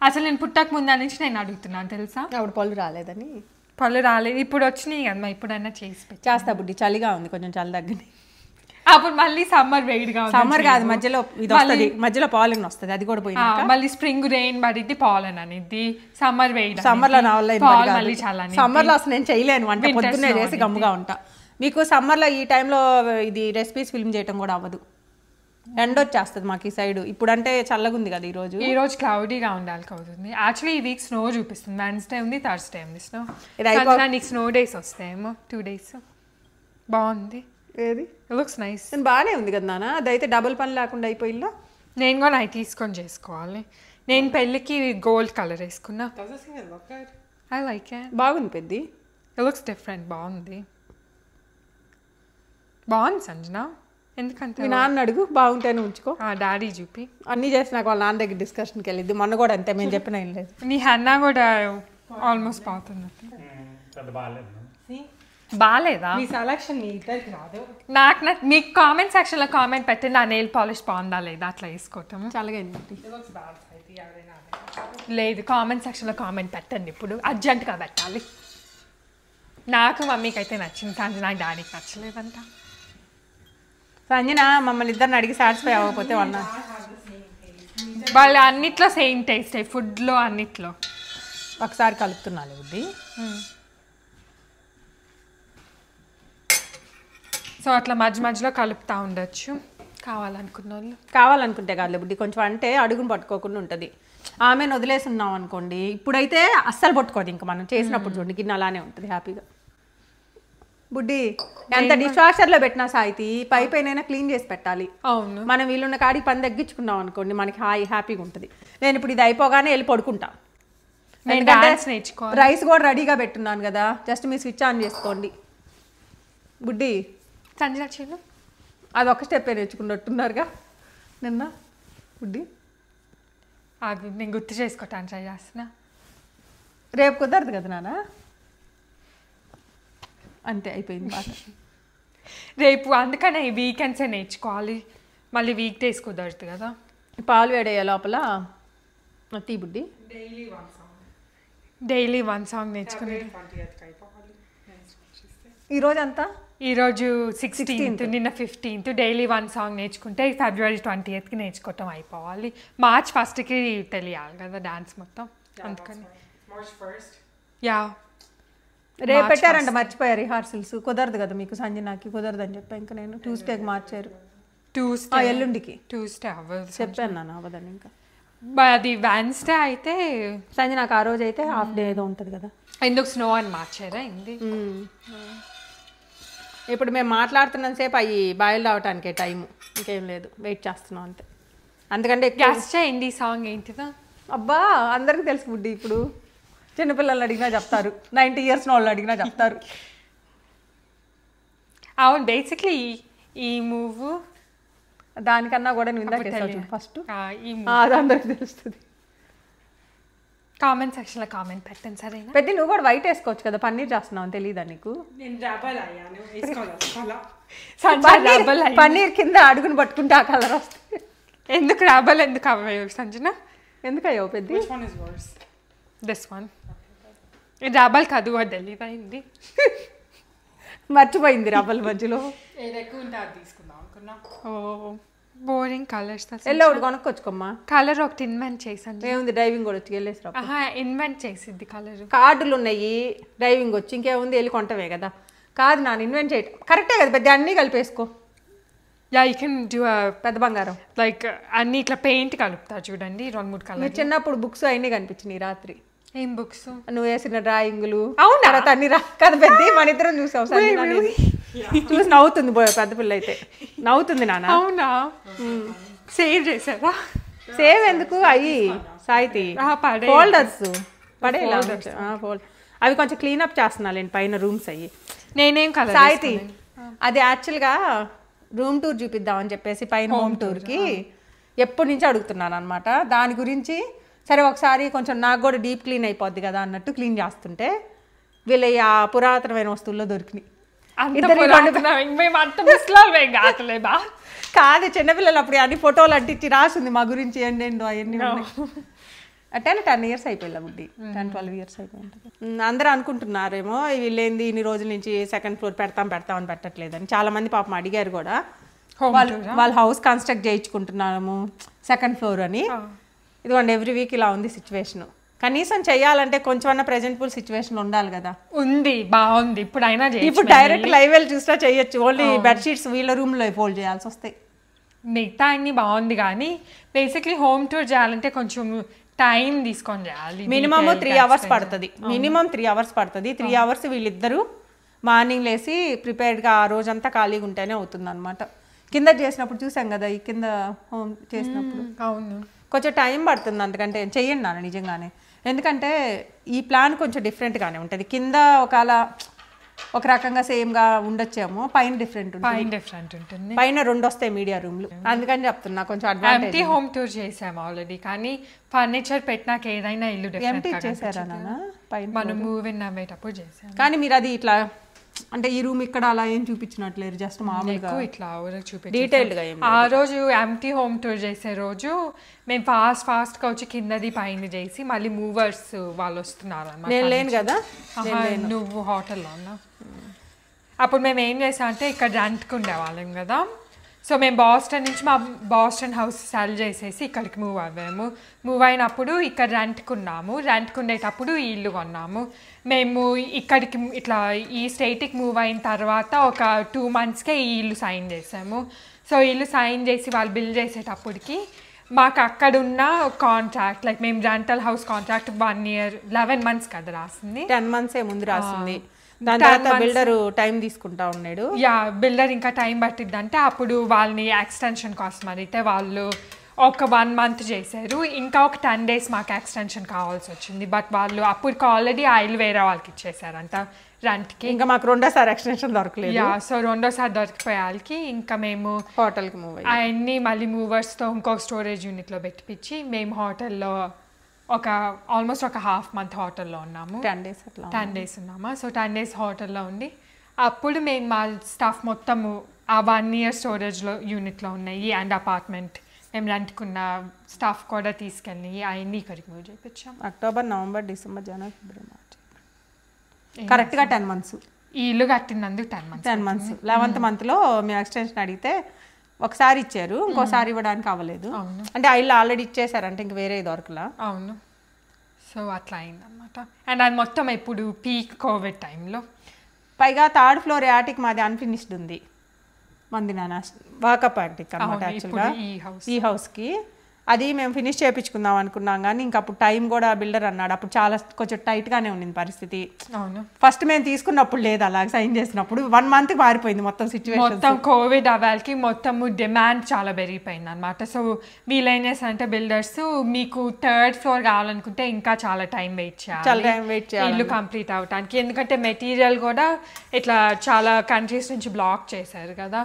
అసలు నేను పుట్టక ముందర నుంచి నేను అడుగుతున్నాను తెలుసా. అప్పుడు పళ్ళు రాలేదని. పళ్ళు రాలేదు, ఇప్పుడు వచ్చినాయి కదమ్మా. ఇప్పుడైనా చేస్తా బుడ్డి. చలిగా ఉంది, కొంచెం చలి తగ్గింది. అప్పుడు మళ్ళీ సమ్మర్ వేడిగా. సమ్మర్ కాదు, మధ్యలో ఇది వస్తుంది, మధ్యలో పాలన్ వస్తుంది, అది కూడా పోయింది. మళ్ళీ స్ప్రింగ్ రెయిన్ పడిద్ది, పాలన్ అనేది. సమ్మర్ వేడి. సమ్మర్లో నా వల్ల మళ్ళీ చాలా. సమ్మర్లో అసలు నేను చేయలేను వంట, పొద్దున్నే చేసి గమ్ముగా ఉంటా. మీకు సమ్మర్లో ఈ టైంలో ఇది రెసిపీస్ ఫిల్మ్ చేయటం కూడా అవ్వదు, ఎండ వచ్చేస్తుంది మాకు ఈ సైడ్. ఇప్పుడు అంటే చల్లగా ఉంది కదా ఈరోజు క్లౌడీగా ఉండాలి అవుతుంది. యాక్చువల్లీ ఈ వీక్ స్నో చూపిస్తుంది. వెన్స్డే ఉంది, థర్స్డే ఉంది స్నో. నీకు స్నో డేస్ వస్తాయేమో 2 days. బాగుంది. ఏది లుక్స్ నైస్. బాగానే ఉంది కదా నాన్న. అదైతే డబుల్ పని లేకుండా అయిపోయిందా. నేను కూడా అవి తీసుకొని చేసుకోవాలి. నేను పెళ్ళికి గోల్డ్ కలర్ వేసుకున్నా. I like it. బాగుంది పెద్ది. It looks different. బాగుంది సంజన. ఎందుకంటే మీ నాన్న అడుగు, బాగుంటేనే ఉంచుకో. డాడీ చూపి అన్నీ చేసి నాకు వాళ్ళ నాన్న దగ్గర డిస్కషన్కి వెళ్ళిద్ది. మొన్న కూడా అంతే, మేము చెప్పిన ఏం లేదు. నీ హన్నా కూడా ఆల్మోస్ట్ పోతుంది. బాగాలేదా? మీ సెలక్షన్ మీ ఇద్దరికి రాదు. నాకు మీకు కామెంట్ సెక్షన్లో కామెంట్ పెట్టండి, నా నెయిల్ పాలిష్ బాగుందా లేదా అట్లా వేసుకోవటం. చల్లగా అయింది. లేదు, కామెంట్ సెక్షన్లో కామెంట్ పెట్టండి, ఇప్పుడు అర్జెంటుగా పెట్టాలి. నాకు మమ్మీకి అయితే నచ్చింది, కానీ నాకు డాడీకి నచ్చలేదంట. సంజన మమ్మల్ని ఇద్దరిని అడిగి సాటిస్ఫై అవ్వకపోతే వన్నా వాళ్ళు అన్నిట్లో సేమ్ టేస్ట్, ఫుడ్లో అన్నిట్లో. ఒకసారి కలుపుతున్నాను బుద్ధి. సో అట్లా మధ్య మధ్యలో కలుపుతూ ఉండొచ్చు కావాలనుకున్న వాళ్ళు. కావాలనుకుంటే కాదు బుద్ధి, కొంచెం అంటే అడుగును పట్టుకోకుండా ఉంటుంది. ఆమెను వదిలేసి ఉన్నాం అనుకోండి, ఇప్పుడైతే అస్సలు పట్టుకోదు. ఇంకా మనం చేసినప్పుడు చూడండి గిన్నె అలానే ఉంటుంది హ్యాపీగా. బుడ్డి ఎంత డిష్ వాషర్లో పెట్టినా సాయితీ పై పైన క్లీన్ చేసి పెట్టాలి. అవును, మనం వీళ్ళున్న కాడికి పని తగ్గించుకున్నాం అనుకోండి, మనకి హ్యాపీగా ఉంటుంది. నేను ఇప్పుడు ఇది అయిపోగానే వెళ్ళి పడుకుంటా. రైస్ కూడా రెడీగా పెట్టున్నాను కదా, జస్ట్ మీ స్విచ్ ఆన్ చేసుకోండి. బుడ్డి సంజన చేయను, అది ఒక స్టెప్ నేర్చుకున్నట్టున్నారుగా నిన్న. బుడ్డి అది నేను గుర్తు చేసుకోవటానికి ట్రై చేస్తున్నా. రేపు కుదరదు కదా నాన్న, అంతే అయిపోయింది పాట. రేపు అందుకనే వీకెండ్సే నేర్చుకోవాలి, మళ్ళీ వీక్ డేస్ కుదరదు కదా. పాలు వేడయ్యే లోపల తీ బుడ్డి. డైలీ వన్ సాంగ్ నేర్చుకుని. ఈరోజు అంతా ఈరోజు 16th, నిన్న 15th. డైలీ వన్ సాంగ్ నేర్చుకుంటే February 20th నేర్చుకోవటం అయిపోవాలి. March 1st తెలియాలి కదా డాన్స్ మొత్తం, అందుకని. యా రేపు పెట్టారంట, మర్చిపోయారు రిహార్సల్స్. కుదరదు కదా మీకు, సంజనాకి కుదరదు అని చెప్పా. ఇంకా నేను ట్యూస్డేకి మార్చారు. ట్యూస్డే ఎల్లుండికి ట్యూస్డే అవ్వదు చెప్పాను నాన్న, అవ్వదని. ఇంకా అది వెన్స్డే అయితే సంజనాకు ఆ రోజు అయితే హాఫ్ డే ఏదో ఉంటుంది కదా. ఎందుకు స్నో అని మార్చారా ఏంది? ఇప్పుడు మేము మాట్లాడుతున్నంత సేపు అవి బాయిల్ రావటానికే టైము, ఇంకేం లేదు, వెయిట్ చేస్తున్నాం అంతే. అందుకంటే గ్యాస్ చేయండి. సాంగ్ ఏంటిదా? అబ్బా అందరికి తెలుసు బుడ్డి, ఇప్పుడు చిన్నపిల్లలు అడిగినా చెప్తారు, 90 years వాళ్ళు అడిగినా చెప్తారు. అవును, బేసిక్లీ ఈ మూవ్ దానికన్నా కూడా నువ్వు ఇందాక ఫస్ట్ అది అందరికి తెలుస్తుంది. కామెంట్ సెక్షన్లో కామెంట్ పెట్టండి సరేనా. పెద్ద నువ్వు కూడా వైట్ వేసుకోవచ్చు కదా, పన్నీర్ చేస్తున్నావు అని తెలియదా నీకు? పన్నీర్ కింద అడుగును పట్టుకుంటే ఆ కలర్ వస్తుంది. ఎందుకు రాబల్ ఎందుకు అవ్వవు సంజన? ఎందుకు అయ్యో పెద్ద? దిస్ వన్ ఇది రబల్ కాదు, అది డెలివరీ అయింది, మర్చిపోయింది రబల్ మధ్యలో. ఓ బోరింగ్ కలర్స్. వెళ్ళి ఒకటి కొనుక్కొచ్చుకోమ్మా. కలర్ ఒకటి ఇన్వెంట్ చేసాను. ఏముంది, డ్రైవింగ్ కూడా వచ్చి వెళ్ళేసి రా. ఇన్వెంట్ చేసిద్ది కలర్. కార్డులు ఉన్నాయి, డ్రైవింగ్ వచ్చి ఇంకేముంది, వెళ్ళి కొంటవే కదా. కాదు నాన్న, ఇన్వెంట్ చేయటం కరెక్టే కదా పెద్ద, అన్నీ కలిపేసుకో. యా యూ కెన్ డూ పెద్ద బంగారం. లైక్ అన్ని ఇట్లా పెయింట్ కలుపుతా చూడండి, 2-3 కలర్. మీరు చిన్నప్పుడు బుక్స్ అన్నీ కనిపించినాయి రాత్రి. ఏం బుక్స్? నువ్వు వేసిన డ్రాయింగ్లు. అవునా? తర్వాత అన్ని కదా పెద్ద, మన ఇద్దరం చూసావు. చూసి నవ్వుతుంది పెద్ద పిల్ల అయితే, నవ్వుతుంది నాన్న. అవునా? సేవ్ చేసారా? సేవ్ ఎందుకు అయ్యి సాయితి ఫోల్డర్స్ పడేలా. అవి కొంచెం క్లీనప్ చేస్తున్నాను పైన రూమ్స్ అయ్యి. నేనేం కలర్ సాయితి అది యాక్చువల్గా రూమ్ టూర్ చూపిద్దామని చెప్పేసి పైన హోమ్ టూర్కి ఎప్పటి నుంచి అడుగుతున్నాను అనమాట. దాని గురించి సరే ఒకసారి కొంచెం నాకు కూడా డీప్ క్లీన్ అయిపోద్ది కదా అన్నట్టు క్లీన్ చేస్తుంటే వీళ్ళ ఆ పురాతనమైన వస్తువుల్లో దొరికినాయి. కాదు చిన్నపిల్లలు అప్పుడు అన్ని ఫోటోలు అంటించి రాసింది మా గురించి ఏంటో అవన్నీ. 10 years అయిపోయింది బుడ్డి, 10-12 years అయిపోయింది. అందరూ అనుకుంటున్నారేమో వీళ్ళేంది ఇన్ని రోజుల నుంచి సెకండ్ ఫ్లోర్ పెడతామని పెట్టట్లేదని. చాలా మంది పాపం అడిగారు కూడా, వాళ్ళ హౌస్ కన్స్ట్రక్ట్ చేయించుకుంటున్నాము సెకండ్ ఫ్లోర్ అని. ఇదిగోండి ఎవ్రీ వీక్ ఇలా ఉంది సిచ్యువేషన్. కనీసం చెయ్యాలంటే కొంచెం ప్రెజెంటబుల్ సిచ్యువేషన్ ఉండాలి కదా. ఉంది, బాగుంది. ఇప్పుడు డైరెక్ట్ లైవ్ వెళ్ళి చూసినా చెయ్యొచ్చు. ఓన్లీ బెడ్షీట్స్ వీళ్ళ రూమ్లో ఫోల్డ్ చేయాల్సి వస్తాయి. మిగతా అన్ని బాగుంది, కానీ బేసిక్లీ హోమ్ టూర్ చేయాలంటే కొంచెం టైం తీసుకొని చేయాలి. మినిమమ్ 3 hours పడుతుంది. 3 hours వీళ్ళిద్దరూ మార్నింగ్ లేసి ప్రిపేర్డ్గా ఆ రోజంతా ఖాళీగా ఉంటేనే అవుతుంది అనమాట. కింద చేసినప్పుడు చూసాం కదా, ఈ కింద హోమ్ చేసినప్పుడు అవును కొంచెం టైం పడుతుంది. అందుకంటే చెయ్యండి నాన్న నిజంగానే, ఎందుకంటే ఈ ప్లాన్ కొంచెం డిఫరెంట్గానే ఉంటుంది. కింద ఒక రకంగా సేమ్గా ఉండొచ్చేమో, పైన డిఫరెంట్ ఉంటుంది. పైన 2 వస్తాయి మీడియా రూమ్లు, అందుకని చెప్తున్నా కొంచెం అడ్వాంటేజ్. హోమ్ టూర్ చేసాము ఆల్రెడీ, కానీ ఫర్నిచర్ పెట్టినాక ఏదైనా ఇల్లు ఎంటీ చేశారా నాన్న? పైన మనం మూవ్ ఇన్ అయ్యేటప్పుడు చేసాం. కానీ మీరు అది ఇట్లా అంటే ఈ రూమ్ ఇక్కడ అలా ఏం చూపించినట్లేరు, జస్ట్ మామూలుగా ఎక్కువ ఇట్లా ఊరికి చూపించారు. డీటెయిల్డ్గా ఏం ఆ రోజు ఎంటీ హోమ్ టూర్ చేసే రోజు మేము ఫాస్ట్గా వచ్చి కిందది పైన చేసి మళ్ళీ మూవర్స్ వాళ్ళు వస్తున్నారు అన్నమాట. నేను లేను కదా. నువ్వు హోటల్లో ఉన్నా. అప్పుడు మేము ఏం చేసాం అంటే ఇక్కడ రెంట్కి ఉండేవాళ్ళం కదా. సో మేము బాస్టన్ నుంచి మా బాస్టన్ హౌస్ సెల్ చేసేసి ఇక్కడికి మూవ్ అవ్వాము. మూవ్ అయినప్పుడు ఇక్కడ రెంట్కి ఉండేటప్పుడు ఈ ఇల్లు కొన్నాము. మేము ఇక్కడికి ఇట్లా ఈ స్టేట్కి మూవ్ అయిన తర్వాత ఒక 2 monthsకే ఈ ఇల్లు సైన్ చేసాము. సో ఇల్లు సైన్ చేసి వాళ్ళు బిల్ చేసేటప్పటికి మాకు అక్కడున్న కాంట్రాక్ట్ లైక్ మేము rental house contract 1 year 11 months కదా రాసింది. 10 months ముందు రాసింది. దాని తర్వాత బిల్డర్ టైం తీసుకుంటా ఉన్నాడు. బిల్డర్ ఇంకా టైం పట్టిద్దంటే అప్పుడు వాళ్ళని ఎక్స్టెన్షన్ కోసం అడిగితే వాళ్ళు ఒక 1 month చేశారు. ఇంకా ఒక 10 days మాకు ఎక్స్టెన్షన్ కావాల్సి వచ్చింది. బట్ వాళ్ళు అప్పుడు ఆల్రెడీ ఆ ఇల్లు వేరే వాళ్ళకి ఇచ్చేసారంట రెంట్కి. ఇంకా మాకు రెండోసారి ఎక్స్టెన్షన్ దొరకలేదు. సో రెండోసారి దొరికిపోయే వాళ్ళకి ఇంకా మేము హోటల్కి మూవ్ అయ్యి అవన్నీ మళ్ళీ మూవర్స్తో ఇంకొక స్టోరేజ్ యూనిట్లో పెట్టిపించి మేము హోటల్లో ఆల్మోస్ట్ ఒక 1/2 month హోటల్లో ఉన్నాము. 10 days ఉన్నామా. సో 10 days హోటల్లో ఉండి అప్పుడు మేము మా స్టాఫ్ మొత్తము ఆ 1 year స్టోరేజ్లో యూనిట్లో ఉన్నాయి. అండ్ అపార్ట్మెంట్ మేము రెంట్కున్న స్టాఫ్ కూడా తీసుకెళ్ళి అవన్నీ ఇక్కడికి మూవ్ చేయించాం. అక్టోబర్, నవంబర్, డిసెంబర్, జనవరి, ఫిబ్రవరి, మార్చ్ కరెక్ట్గా 10 months. ఈ ఇల్లు కట్టినందుకు 10 months. 11th monthలో మేము ఎక్స్టెన్షన్ అడిగితే ఒకసారి ఇచ్చారు, ఇంకోసారి ఇవ్వడానికి అవ్వలేదు. అంటే ఆ ఇల్లు ఆల్రెడీ ఇచ్చేసారంటే ఇంక వేరే దొరకలా. అవును. సో అట్లా అయిందనమాట. అండ్ అది మొత్తం ఇప్పుడు పీక్ కోవిడ్ టైంలో. పైగా 3rd floor యాటిక్ మాది అన్ఫినిష్డ్ ఉంది. మంది నాన్న వాకప్ యాటిక్ అనమాట. యాక్చువల్గా ఈ హౌస్కి అది మేము ఫినిష్ చేయించుకుందాం అనుకున్నాం కానీ ఇంకా అప్పుడు టైం కూడా బిల్డర్ అన్నాడు. అప్పుడు చాలా కొంచెం టైట్గానే ఉండింది పరిస్థితి. అవును. ఫస్ట్ మేము తీసుకున్నప్పుడు లేదు, అలా సైన్ చేసినప్పుడు 1 month మారిపోయింది మొత్తం సిచ్యువేషన్. మొత్తం కోవిడ్ అవ్వాలకి మొత్తం డిమాండ్ చాలా పెరిగిపోయింది అనమాట. సో వీళ్ళు ఏం చేస్తారంటే బిల్డర్స్ మీకు 3rd floor కావాలనుకుంటే ఇంకా చాలా టైం వెయిట్ చేయాలి ఇల్లు కంప్లీట్ అవడానికి. ఎందుకంటే మెటీరియల్ కూడా ఇట్లా చాలా కంట్రీస్ నుంచి బ్లాక్ చేశారు కదా.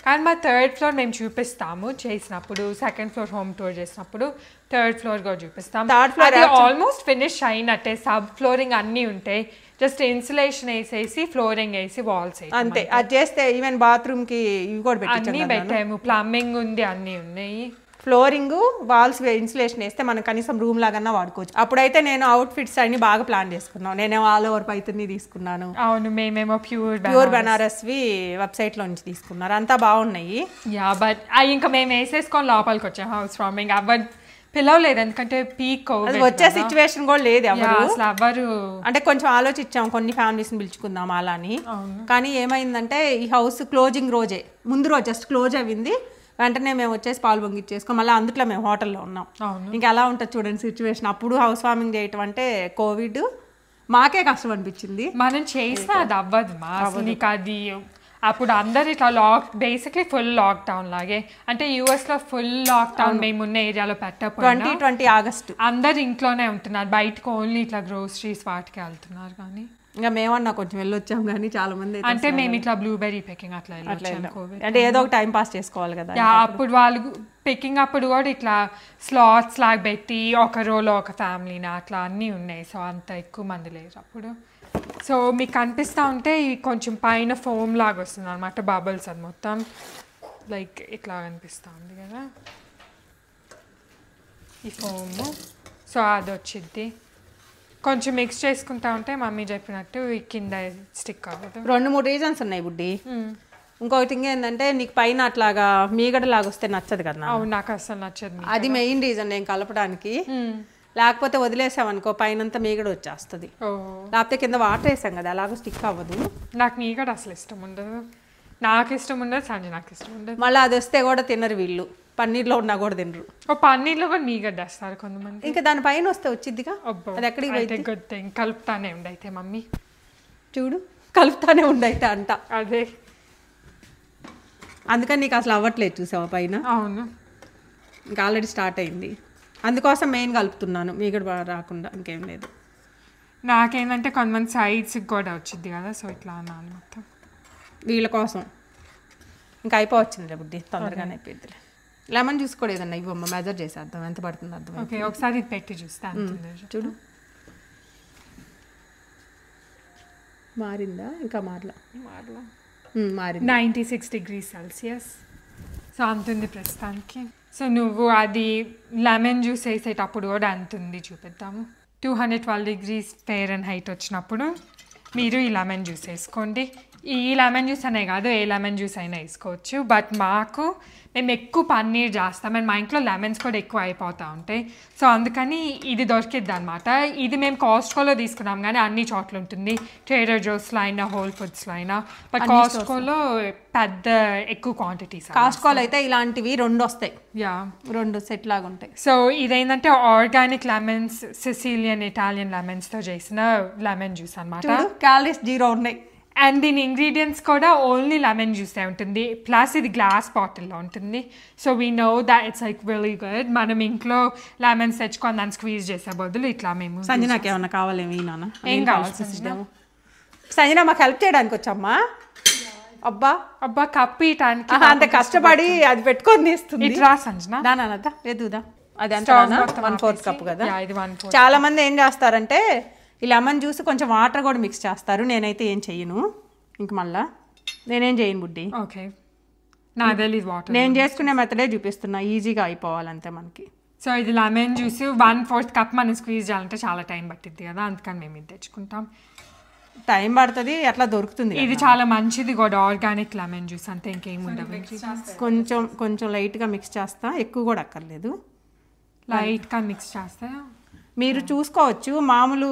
కానీ మా 3rd floor మేము చూపిస్తాము చేసినప్పుడు. 2nd floor హోమ్ టూర్ చేసినప్పుడు 3rd floor కూడా చూపిస్తాం. అది ఆల్మోస్ట్ ఫినిష్ అయినట్టే. సబ్ ఫ్లోరింగ్ అన్నీ ఉంటాయి. జస్ట్ ఇన్సులేషన్ వేసేసి ఫ్లోరింగ్ వేసి వాల్స్ అంతే. అది చేస్తే ఈవెన్ బాత్రూమ్కి ఇవి కూడా అన్నీ పెట్టాము. ప్లంబింగ్ ఉంది, అన్నీ ఉన్నాయి. ఫ్లోరింగ్, వాల్స్ ఇన్సులేషన్ వేస్తే మనం కనీసం రూమ్ లాగన్నా వాడుకోవచ్చు. అప్పుడైతే నేను అవుట్ఫిట్స్ అన్ని బాగా ప్లాన్ చేసుకున్నాను. నేనేమో ఆల్ ఓవర్ పైతన్ని తీసుకున్నాను. అవును. మేమేమో ప్యూర్ బెనారస్వి వెబ్సైట్లో నుంచి తీసుకున్నారు. అంతా బాగున్నాయి. బట్ ఇంకా మేము వేసేసుకొని లోపలికి వచ్చాం. హౌస్ వార్మింగ్ అవ్వదు, పిలవలేదు. ఎందుకంటే పీక్ వచ్చే సిచ్యువేషన్ కూడా లేదు అసలు ఎవరు. అంటే కొంచెం ఆలోచించాం కొన్ని ఫ్యామిలీస్ని పిలుచుకుందాం అలా అని. కానీ ఏమైందంటే ఈ హౌస్ క్లోజింగ్ రోజే, ముందు రోజు జస్ట్ క్లోజ్ అయింది. వెంటనే మేము వచ్చేసి పాలు పొంగిచ్చేసుకొని మళ్ళీ అందుట్లో మేము హోటల్లో ఉన్నాం. ఇంకా ఎలా ఉంటుంది చూడండి సిచ్యువేషన్. అప్పుడు హౌస్ వార్మింగ్ చేయటం అంటే కోవిడ్ మాకే కష్టం అనిపించింది. మనం చేసినా అది అవ్వదు మా. నీకు అది అప్పుడు అందరు ఇట్లా బేసిక్లీ ఫుల్ లాక్డౌన్ లాగే. అంటే యూఎస్లో ఫుల్ లాక్డౌన్ మేము ఉన్న ఏరియాలో పెట్టకపోయినా 2020 ఆగస్టు అందరు ఇంట్లోనే ఉంటున్నారు. బయటకు ఓన్లీ ఇట్లా గ్రోసరీస్ వాటికి వెళ్తున్నారు. కానీ ఇంకా మేమన్నా కొంచెం వెళ్ళొచ్చాం కానీ చాలా మంది అంటే మేము ఇట్లా బ్లూబెర్రీ పికింగ్ అట్లా అంటే ఏదో ఒక టైం పాస్ చేసుకోవాలి కదా. అప్పుడు వాళ్ళు పికింగ్ అప్పుడు కూడా ఇట్లా స్లాట్స్ లాగా పెట్టి ఒక రోలో ఒక ఫ్యామిలీని అట్లా అన్నీ ఉన్నాయి. సో అంత ఎక్కువ మంది లేరు అప్పుడు. సో మీకు కనిపిస్తూ ఉంటే కొంచెం పైన ఫోమ్ లాగా వస్తుంది అనమాట, బబుల్స్. అది మొత్తం లైక్ ఇట్లా కనిపిస్తూ ఉంది కదా ఈ ఫోమ్. సో అది వచ్చిద్ది. కొంచెం మిక్స్ చేసుకుంటా ఉంటే మమ్మీ చెప్పినట్టు కింద స్టిక్ అవ్వదు. 2-3 రీజన్స్ ఉన్నాయి బుడ్డి. ఇంకొకటి థింగ్ ఏంటంటే నీకు పైన అట్లాగా మీగడ లాగా వస్తే నచ్చదు కదా. అవును, నాకు అసలు నచ్చదు. అది మెయిన్ రీజన్ నేను కలపడానికి. లేకపోతే వదిలేసామనుకో పైనంతా మీగడ వచ్చేస్తుంది. లేకపోతే కింద వాటర్ వేసాం కదా అలాగో స్టిక్ అవ్వదు. నాకు మీగడ అసలు ఇష్టం ఉండదు. నాకు ఇష్టం ఉండదు, సంజయ్ నాకు ఇష్టం ఉండదు. మళ్ళీ అది వస్తే కూడా తినరు వీళ్ళు. పన్నీర్లో ఉన్నా కూడా తినరు. పన్నీర్లో కూడా మీగడ్డ వేస్తారు కొంతమంది. ఇంకా దానిపైన వస్తే వచ్చిద్దిగా. అది ఎక్కడికి పోతే కలుపుతానే ఉండైతే మమ్మీ. చూడు కలుపుతానే ఉండైతే అంట. అదే అందుకని నీకు అసలు అవ్వట్లేదు చూసావా పైన. అవును, ఇంకా ఆల్రెడీ స్టార్ట్ అయింది. అందుకోసం మెయిన్ కలుపుతున్నాను, మీగడ రాకుండా. ఇంకేం లేదు. నాకేంటంటే కొంతమంది సైడ్స్కి కూడా వచ్చింది కదా. సో ఇట్లా అన్నాను మొత్తం వీళ్ళ కోసం. ఇంకా అయిపోవచ్చిందిలే బుడ్డి, తొందరగానే అయిపోయిందిలే. లెమన్ జ్యూస్ కూడా ఏదన్నా ఇవ్వమ్మ, మెజర్ చేసేద్దాం ఎంత పడుతుంది అర్థం. ఓకే, ఒకసారి ఇది పెట్టి చూస్తాను. చూడు మారిందా ఇంకా మారింది 96 degrees Celsius. సో అంతుంది ప్రస్తుతానికి. సో నువ్వు అది లెమన్ జ్యూస్ వేసేటప్పుడు కూడా అంతుంది చూపిద్దాము. 212 degrees Fahrenheit వచ్చినప్పుడు మీరు ఈ లెమన్ జ్యూస్ వేసుకోండి. ఈ లెమన్ జ్యూస్ అనే కాదు, ఏ లెమన్ జ్యూస్ అయినా వేసుకోవచ్చు. బట్ మేము ఎక్కువ పన్నీర్ చేస్తాం అండ్ మా ఇంట్లో లెమన్స్ కూడా ఎక్కువ అయిపోతూ ఉంటాయి. సో అందుకని ఇది దొరికిద్ది అనమాట. ఇది మేము కాస్ట్కోలో తీసుకున్నాం కానీ అన్ని చోట్ల ఉంటుంది, ట్రేడర్ జోస్లో అయినా హోల్ ఫుడ్స్లో అయినా. బట్ కాస్ట్కోలో పెద్ద ఎక్కువ క్వాంటిటీస్. కాస్ట్కోలో అయితే ఇలాంటివి 2 వస్తాయి, యా 2 సెట్ లాగా ఉంటాయి. సో ఇదేంటంటే ఆర్గానిక్ లెమన్స్, సిసిలియన్ ఇటాలియన్ లెమన్స్తో చేసిన లెమన్ జ్యూస్ అనమాట. క్యాలరీస్ 0 ఉన్నాయి. అండ్ దీని ఇంగ్రీడియంట్స్ కూడా ఓన్లీ లెమన్ జ్యూసే ఉంటుంది, ప్లస్ ఇది గ్లాస్ బాటిల్లో ఉంటుంది. So we know that it's like very good. మనం ఇంట్లో లెమన్స్ తెచ్చుకొని దాన్ని స్క్వీజ్ చేసే బదులు ఇట్లా మేము. సంజనాకి ఏమన్నా కావాలేమి నాన్న? ఏం కావాలి సంజన? మాకు హెల్ప్ చేయడానికి వచ్చమ్మా. అబ్బా కప్పు ఇటానికి అంత కష్టపడి అది పెట్టుకొని తీస్తుంది. ఇట్లా సంజన దానదా లేదుదా? అది అంత 1/4 కప్పు కదా. ఇది 1/4. చాలా మంది ఏం చేస్తారంటే ఈ లెమన్ జ్యూస్ కొంచెం వాటర్ కూడా మిక్స్ చేస్తారు. నేనైతే ఏం చెయ్యను. ఇంక మళ్ళా నేనేం చేయను బుడ్డి. ఓకే, నా తెలీదు వాటర్. నేను చేసుకునే మెథడే చూపిస్తున్నా, ఈజీగా అయిపోవాలంతే మనకి. సో ఇది లెమన్ జ్యూస్ 1/4 కప్ మనం స్క్వీజ్ చేయాలంటే చాలా టైం పట్టిద్ది కదా, అందుకని మేము ఇది తెచ్చుకుంటాం. టైం పడుతుంది, అట్లా దొరుకుతుంది. ఇది చాలా మంచిది కూడా, ఆర్గానిక్ లెమన్ జ్యూస్ అంతే, ఇంకేం ఉండదు. కొంచెం లైట్గా మిక్స్ చేస్తా, ఎక్కువ కూడా అక్కర్లేదు. లైట్గా మిక్స్ చేస్తా. మీరు చూసుకోవచ్చు. మామూలు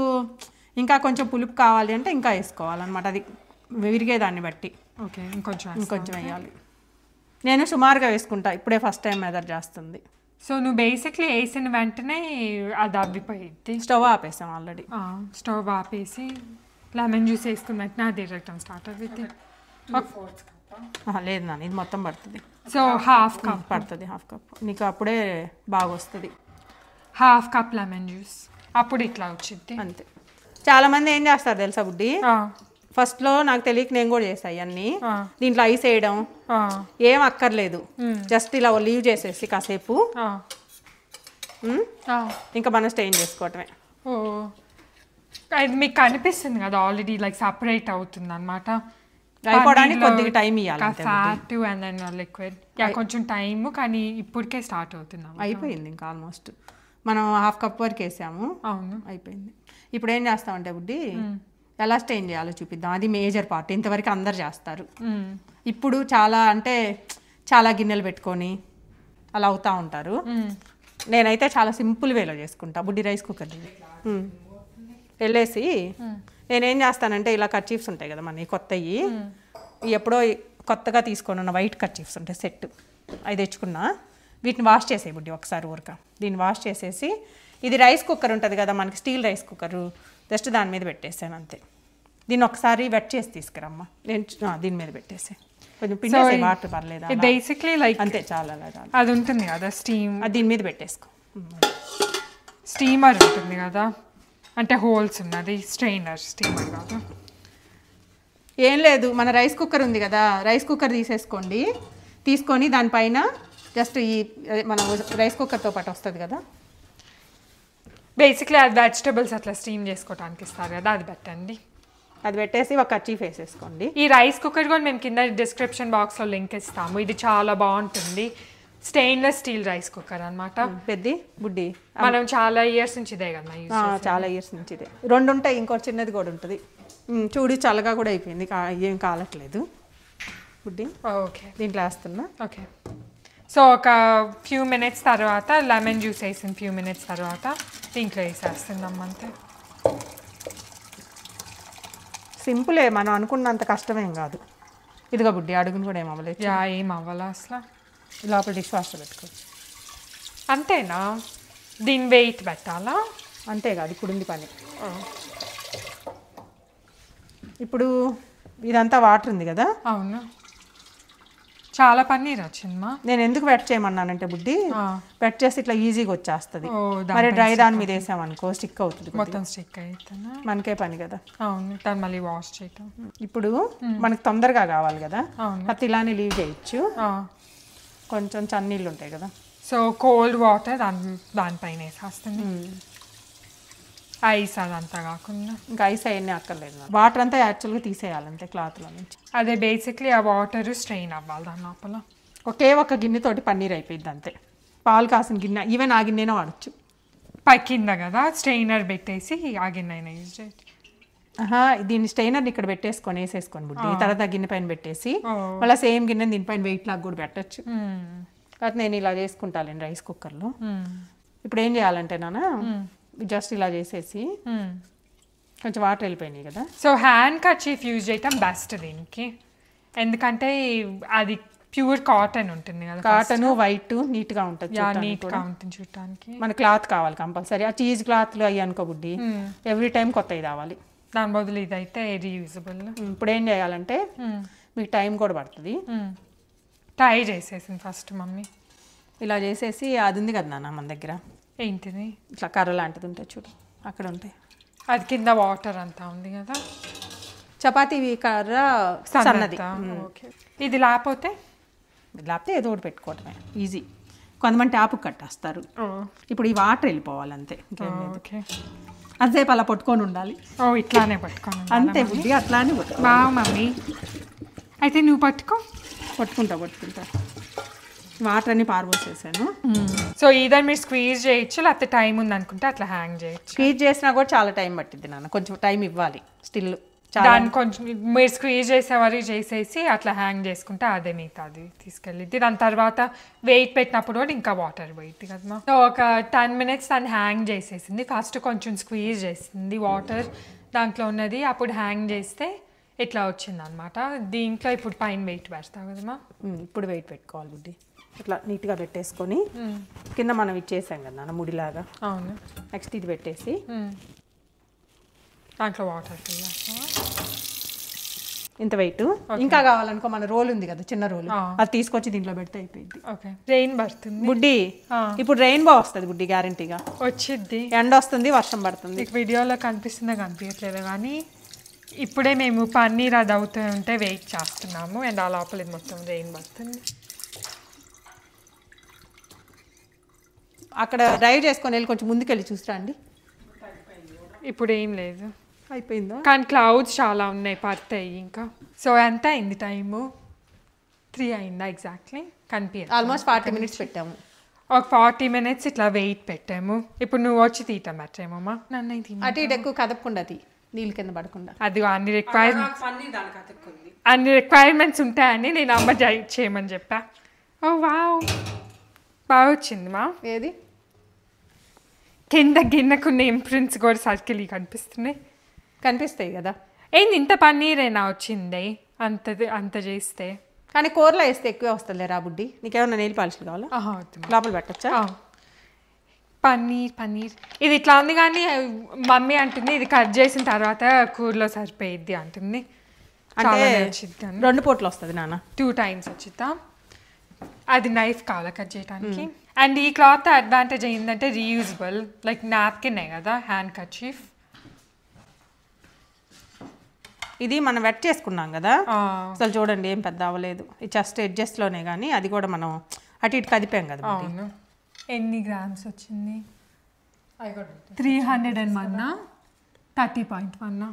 ఇంకా కొంచెం పులుపు కావాలి అంటే ఇంకా వేసుకోవాలన్నమాట, అది విరిగేదాన్ని బట్టి. ఓకే, ఇంకొంచెం వేయాలి. నేను సుమారుగా వేసుకుంటా, ఇప్పుడే ఫస్ట్ టైం మెదర్ చేస్తుంది. సో నువ్వు బేసిక్లీ వేసిన వెంటనే అది అవ్విపోయింది. స్టవ్ ఆపేసాం ఆల్రెడీ. స్టవ్ ఆపేసి లెమన్ జ్యూస్ వేసుకున్న వెంటనే అది ఎరగటం స్టార్ట్ అవుతుంది. లేదు నాన్న, ఇది మొత్తం పడుతుంది. సో హాఫ్ కప్ పడుతుంది, హాఫ్ కప్. నీకు అప్పుడే బాగా వస్తుంది. హాఫ్ కప్ లెమన్ జ్యూస్ అప్పుడు ఇట్లా వచ్చింది అంతే. చాలా మంది ఏం చేస్తారు తెలుసా బుడ్డి, ఫస్ట్లో నాకు తెలియక నేను కూడా చేసాయి అన్నీ. దీంట్లో ఐస్ వేయడం ఏం అక్కర్లేదు, జస్ట్ ఇలా లీవ్ చేసేసి కాసేపు ఇంకా మనం స్టెయిన్ చేసుకోవటమే. అది మీకు కనిపిస్తుంది కదా ఆల్రెడీ లైక్ సపరేట్ అవుతుంది అనమాట. అయిపోవడానికి కొద్దిగా టైం ఇవ్వాలి. ఫ్యాట్ అండ్ దెన్ లిక్విడ్ కొంచెం టైము, కానీ ఇప్పటికే స్టార్ట్ అవుతుంది. అయిపోయింది ఇంకా ఆల్మోస్ట్. మనం హాఫ్ కప్ వరకు వేసాము, అవును అయిపోయింది. ఇప్పుడు ఏం చేస్తామంటే బుడ్డి, ఎలా స్టెయిన్ చేయాలో చూపిద్దాం. అది మేజర్ పార్ట్, ఇంతవరకు అందరు చేస్తారు. ఇప్పుడు చాలా గిన్నెలు పెట్టుకొని అలా అవుతూ ఉంటారు. నేనైతే చాలా సింపుల్ వేలో చేసుకుంటా. బుడ్డి రైస్ కుక్కర్ వెళ్ళేసి నేనేం చేస్తానంటే ఇలా కర్చీఫ్స్ ఉంటాయి కదా మన కొత్తవి, ఎప్పుడో కొత్తగా తీసుకొని ఉన్న వైట్ కర్చీఫ్స్ ఉంటాయి సెట్, అవి తెచ్చుకున్నా. వీటిని వాష్ చేసేయి బుడ్డి ఒకసారి ఊరక. దీన్ని వాష్ చేసేసి, ఇది రైస్ కుక్కర్ ఉంటుంది కదా మనకి, స్టీల్ రైస్ కుక్కరు, జస్ట్ దాని మీద పెట్టేసాను అంతే. దీన్ని ఒకసారి వెట్ చేసి తీసుకురమ్మా. నేను దీని మీద పెట్టేసి కొంచెం పిండి వాటర్ పర్లేదు, బేసిక్లీ లైక్ అంతే, చాలా అది ఉంటుంది కదా స్టీమ్, అది దీని మీద పెట్టేసుకో. స్టీమర్ ఉంటుంది కదా, అంటే హోల్స్ ఉన్నది స్ట్రెయినర్, స్టీమర్ కాదు. ఏం లేదు, మన రైస్ కుక్కర్ ఉంది కదా, రైస్ కుక్కర్ తీసేసుకోండి. తీసుకొని దానిపైన జస్ట్ ఈ మన రైస్ కుక్కర్తో పాటు వస్తుంది కదా, బేసిక్లీ అది వెజిటబుల్స్ అట్లా స్టీమ్ చేసుకోవడానికి ఇస్తారు కదా, అది పెట్టండి. అది పెట్టేసి ఒక కర్చీఫ్ వేసేసుకోండి. ఈ రైస్ కుక్కర్ కూడా మేము కింద డిస్క్రిప్షన్ బాక్స్లో లింక్ ఇస్తాము. ఇది చాలా బాగుంటుంది, స్టెయిన్లెస్ స్టీల్ రైస్ కుక్కర్ అనమాట. పెద్ద బుడ్డి మనం చాలా ఇయర్స్ నుంచి ఇదే కదా, చాలా ఇయర్స్ నుంచి ఇదే. 2 ఉంటాయి, ఇంకోటి చిన్నది కూడా ఉంటుంది. చూడి చల్లగా కూడా అయిపోయింది, ఏం కాలట్లేదు బుడ్డి. ఓకే, దీంట్లో వేస్తున్నా. ఓకే, సో ఒక ఫ్యూ మినిట్స్ తర్వాత లెమన్ జ్యూస్ వేసిన ఫ్యూ మినిట్స్ తర్వాత దీంట్లో వేసేస్తున్నాం అంతే. సింపులే, మనం అనుకున్నంత కష్టమేం కాదు. ఇదిగా బుడ్డి అడుగును కూడా ఏం అవ్వలేదు. ఏం అవ్వాలా అసలు. లోపల డిష్ వాషర్ పెట్టుకోవచ్చు అంతేనా? దీని వెయిట్ పెట్టాలా? అంతేకాదు, ఇప్పుడు ఉంది పని. ఇప్పుడు ఇదంతా వాటర్ ఉంది కదా. అవును, చాలా పన్నీర్ వచ్చిందమ్మా. నేను ఎందుకు వెట్ చేయమన్నానంటే బుడ్డి, వెట్ చేసి ఇట్లా ఈజీగా వచ్చేస్తుంది. మరి డ్రై దాని మీద వేసామనుకో స్టిక్ అవుతుంది, మొత్తం స్టిక్ అవుతుంది, మనకే పని కదా. అవును, దాన్ని మళ్ళీ వాష్ చేయటం. ఇప్పుడు మనకు తొందరగా కావాలి కదా, అది ఇలానే లీవ్ చేయొచ్చు. కొంచెం చన్నీళ్ళు ఉంటాయి కదా, సో కోల్డ్ వాటర్ దానిపైన వేసేస్తుంది. ఐస్ అదంతా కాకుండా ఇంకా ఐస్ అవన్నీ అక్కర్లేదు, వాటర్ అంతా యాక్చువల్గా తీసేయాలి అంతే క్లాత్లో నుంచి. అదే బేసిక్లీ ఆ వాటర్ స్ట్రెయిన్ అవ్వాలి దాని లోపల. ఒకే ఒక గిన్నెతోటి పన్నీర్ అయిపోయింది అంతే. పాలు కాసిన గిన్నె, ఈవెన్ ఆ గిన్నెనే వాడచ్చు. పై కింద కదా స్ట్రెయినర్ పెట్టేసి ఆ గిన్నె యూజ్ చేయొచ్చు. దీన్ని స్టెయినర్ని ఇక్కడ పెట్టేసుకొని వేసేసుకొని బుడ్డి, తర్వాత గిన్నె పైన పెట్టేసి మళ్ళీ సేమ్ గిన్నె దీనిపైన వెయిట్ లాగా కూడా పెట్టచ్చు. కాబట్టి నేను ఇలా చేసుకుంటాను రైస్ కుక్కర్లో. ఇప్పుడు ఏం చేయాలంటే నాన్న, జస్ట్ ఇలా చేసేసి కొంచెం వాటర్ వెళ్ళిపోయినాయి కదా, సో హ్యాండ్ కర్చీఫ్ యూజ్ చేయటం బెస్ట్ దీనికి, ఎందుకంటే అది ప్యూర్ కాటన్ ఉంటుంది కదా, కాటన్ వైట్ నీట్గా ఉంటుంది, నీట్గా ఉంటుంది చూడటానికి. మన క్లాత్ కావాలి కంపల్సరీ. ఆ చీజ్ క్లాత్లు అయ్యి అనుకో బుడ్డి, ఎవ్రీ టైం కొత్తవి కావాలి. దాని బదులు ఇదైతే రీయూజబుల్. ఇప్పుడు ఏం చేయాలంటే మీకు టైం కూడా పడుతుంది. ట్రై చేసేసింది ఫస్ట్ మమ్మీ. ఇలా చేసేసి అది ఉంది కదా నాన్న మన దగ్గర, ఏంటిది ఇట్లా కర్ర లాంటిది ఉంటుంది చూడు, అక్కడ ఉంటాయి. అది కింద వాటర్ అంతా ఉంది కదా, చపాతీ కర్ర సన్నది. ఓకే, ఇది లేకపోతే ఏదో ఒకటి పెట్టుకోవటమే ఈజీ. కొంతమంది ట్యాపు కట్టేస్తారు. ఇప్పుడు ఈ వాటర్ వెళ్ళిపోవాలి అంతే, ఇంకేం లేదు. ఓకే, అదేపు అలా పట్టుకొని ఉండాలి. ఇట్లానే పట్టుకోను అంతే బుద్ధి, అట్లానే పట్టుకో. బా మమ్మీ, అయితే నువ్వు పట్టుకుంటా. వాటర్ అన్ని పారబోసేసాను. సో ఈధర్ మీరు స్క్వీజ్ చేయొచ్చు, లేకపోతే టైం ఉంది అనుకుంటే అట్లా హ్యాంగ్ చేయొచ్చు. స్క్వీజ్ చేసినా కూడా చాలా టైం పట్టింది నాన్న, కొంచెం టైం ఇవ్వాలి స్టిల్. దాన్ని కొంచెం మీరు స్క్వీజ్ చేసేవారు చేసేసి అట్లా హ్యాంగ్ చేసుకుంటే అదే మిగతా అది తీసుకెళ్ళిద్ది. దాని తర్వాత వెయిట్ పెట్టినప్పుడు కూడా ఇంకా వాటర్ వెయిట్ కదా. సో ఒక 10 minutes దాన్ని హ్యాంగ్ చేసేసింది. ఫస్ట్ కొంచెం స్క్వీజ్ చేసింది వాటర్ దాంట్లో ఉన్నది, అప్పుడు హ్యాంగ్ చేస్తే ఇట్లా వచ్చింది అనమాట. దీంట్లో ఇప్పుడు పైన వెయిట్ పెడతావు కదమ్మా. ఇప్పుడు వెయిట్ పెట్టుకోవాలి బుడ్డి, ఇట్లా నీట్గా పెట్టేసుకొని కింద మనం ఇచ్చేసాం కదా నాన్న ముడిలాగా. అవును, నెక్స్ట్ ఇది పెట్టేసి దాంట్లో వాటర్ ఫిల్ చేస్తావా. ఇంత వెయిట్. ఇంకా కావాలనుకో మన రోల్ ఉంది కదా, చిన్న రోల్, అది తీసుకొచ్చి దీంట్లో పెడితే అయిపోయింది. ఓకే, రెయిన్ పడుతుంది బుడ్డి, ఇప్పుడు రెయిన్బో వస్తుంది బుడ్డి, గ్యారంటీగా వచ్చిద్ది. ఎండ వస్తుంది, వర్షం పడుతుంది. వీడియోలో కనిపిస్తుందో కనిపించట్లేదు కానీ ఇప్పుడే మేము పన్నీర్ అది అవుతూ ఉంటే వెయిట్ చేస్తున్నాము, అండ్ ఆ లోపల మొత్తం రెయిన్ పడుతుంది. అక్కడ డ్రైవ్ చేసుకొని వెళ్ళి కొంచెం ముందుకెళ్ళి చూసిరా అండి. ఇప్పుడు ఏం లేదు, అయిపోయిందా? కానీ క్లౌడ్స్ చాలా ఉన్నాయి, పడతాయి ఇంకా. సో ఎంత అయింది టైము? 3 అయిందా ఎగ్జాక్ట్లీ? కనిపించదు. ఆల్మోస్ట్ 40 minutes పెట్టాము. ఒక 40 minutes ఇట్లా వెయిట్ పెట్టాము. ఇప్పుడు నువ్వు వచ్చి తీయటం పెట్టేమమ్మా. నన్ను అటు ఇటు ఎక్కువ కదపకుండా నీళ్ళు కింద పడకుండా. అది అన్ని రిక్వైర్మెంట్స్ ఉంటాయని నేను అమ్మ చేయమని చెప్పా. ఓ వావ్, బాగా వచ్చింది మా. ఏది కింద గిన్నెకున్న ఇంప్రింట్స్ కూడా సర్కిల్ కనిపిస్తాయి కదా. ఏంది ఇంత పన్నీరేనా వచ్చింది అంత చేస్తే? కానీ కూరలో వేస్తే ఎక్కువే వస్తుంది రా బుడ్డి. నీకేమన్నా నెయిల్ పాలిష్లు కావాలా? లోపల పెట్టచ్చా? పన్నీర్ ఇది ఇట్లా ఉంది కానీ మమ్మీ అంటుంది ఇది కట్ చేసిన తర్వాత కూరలో సరిపోయిద్ది అంటుంది. అంటే 2 పూటలు వస్తుంది నాన్న, 2 times వచ్చిద్దా. అది నైఫ్ కావాలా కట్ చేయడానికి. అండ్ ఈ క్లాత్ అడ్వాంటేజ్ ఏంటంటే రీయూజబుల్, లైక్ నాప్కిన్ కదా హ్యాండ్ కర్చీఫ్. ఇది మనం వెట్ చేసుకున్నాం కదా, అసలు చూడండి ఏం పెద్ద అవ్వలేదు. జస్ట్ ఎడ్జస్ట్లోనే కానీ అది కూడా మనం అటు ఇటు కదిపాం కదా. అవును. ఎన్ని గ్రామ్స్ వచ్చింది? 301 30.1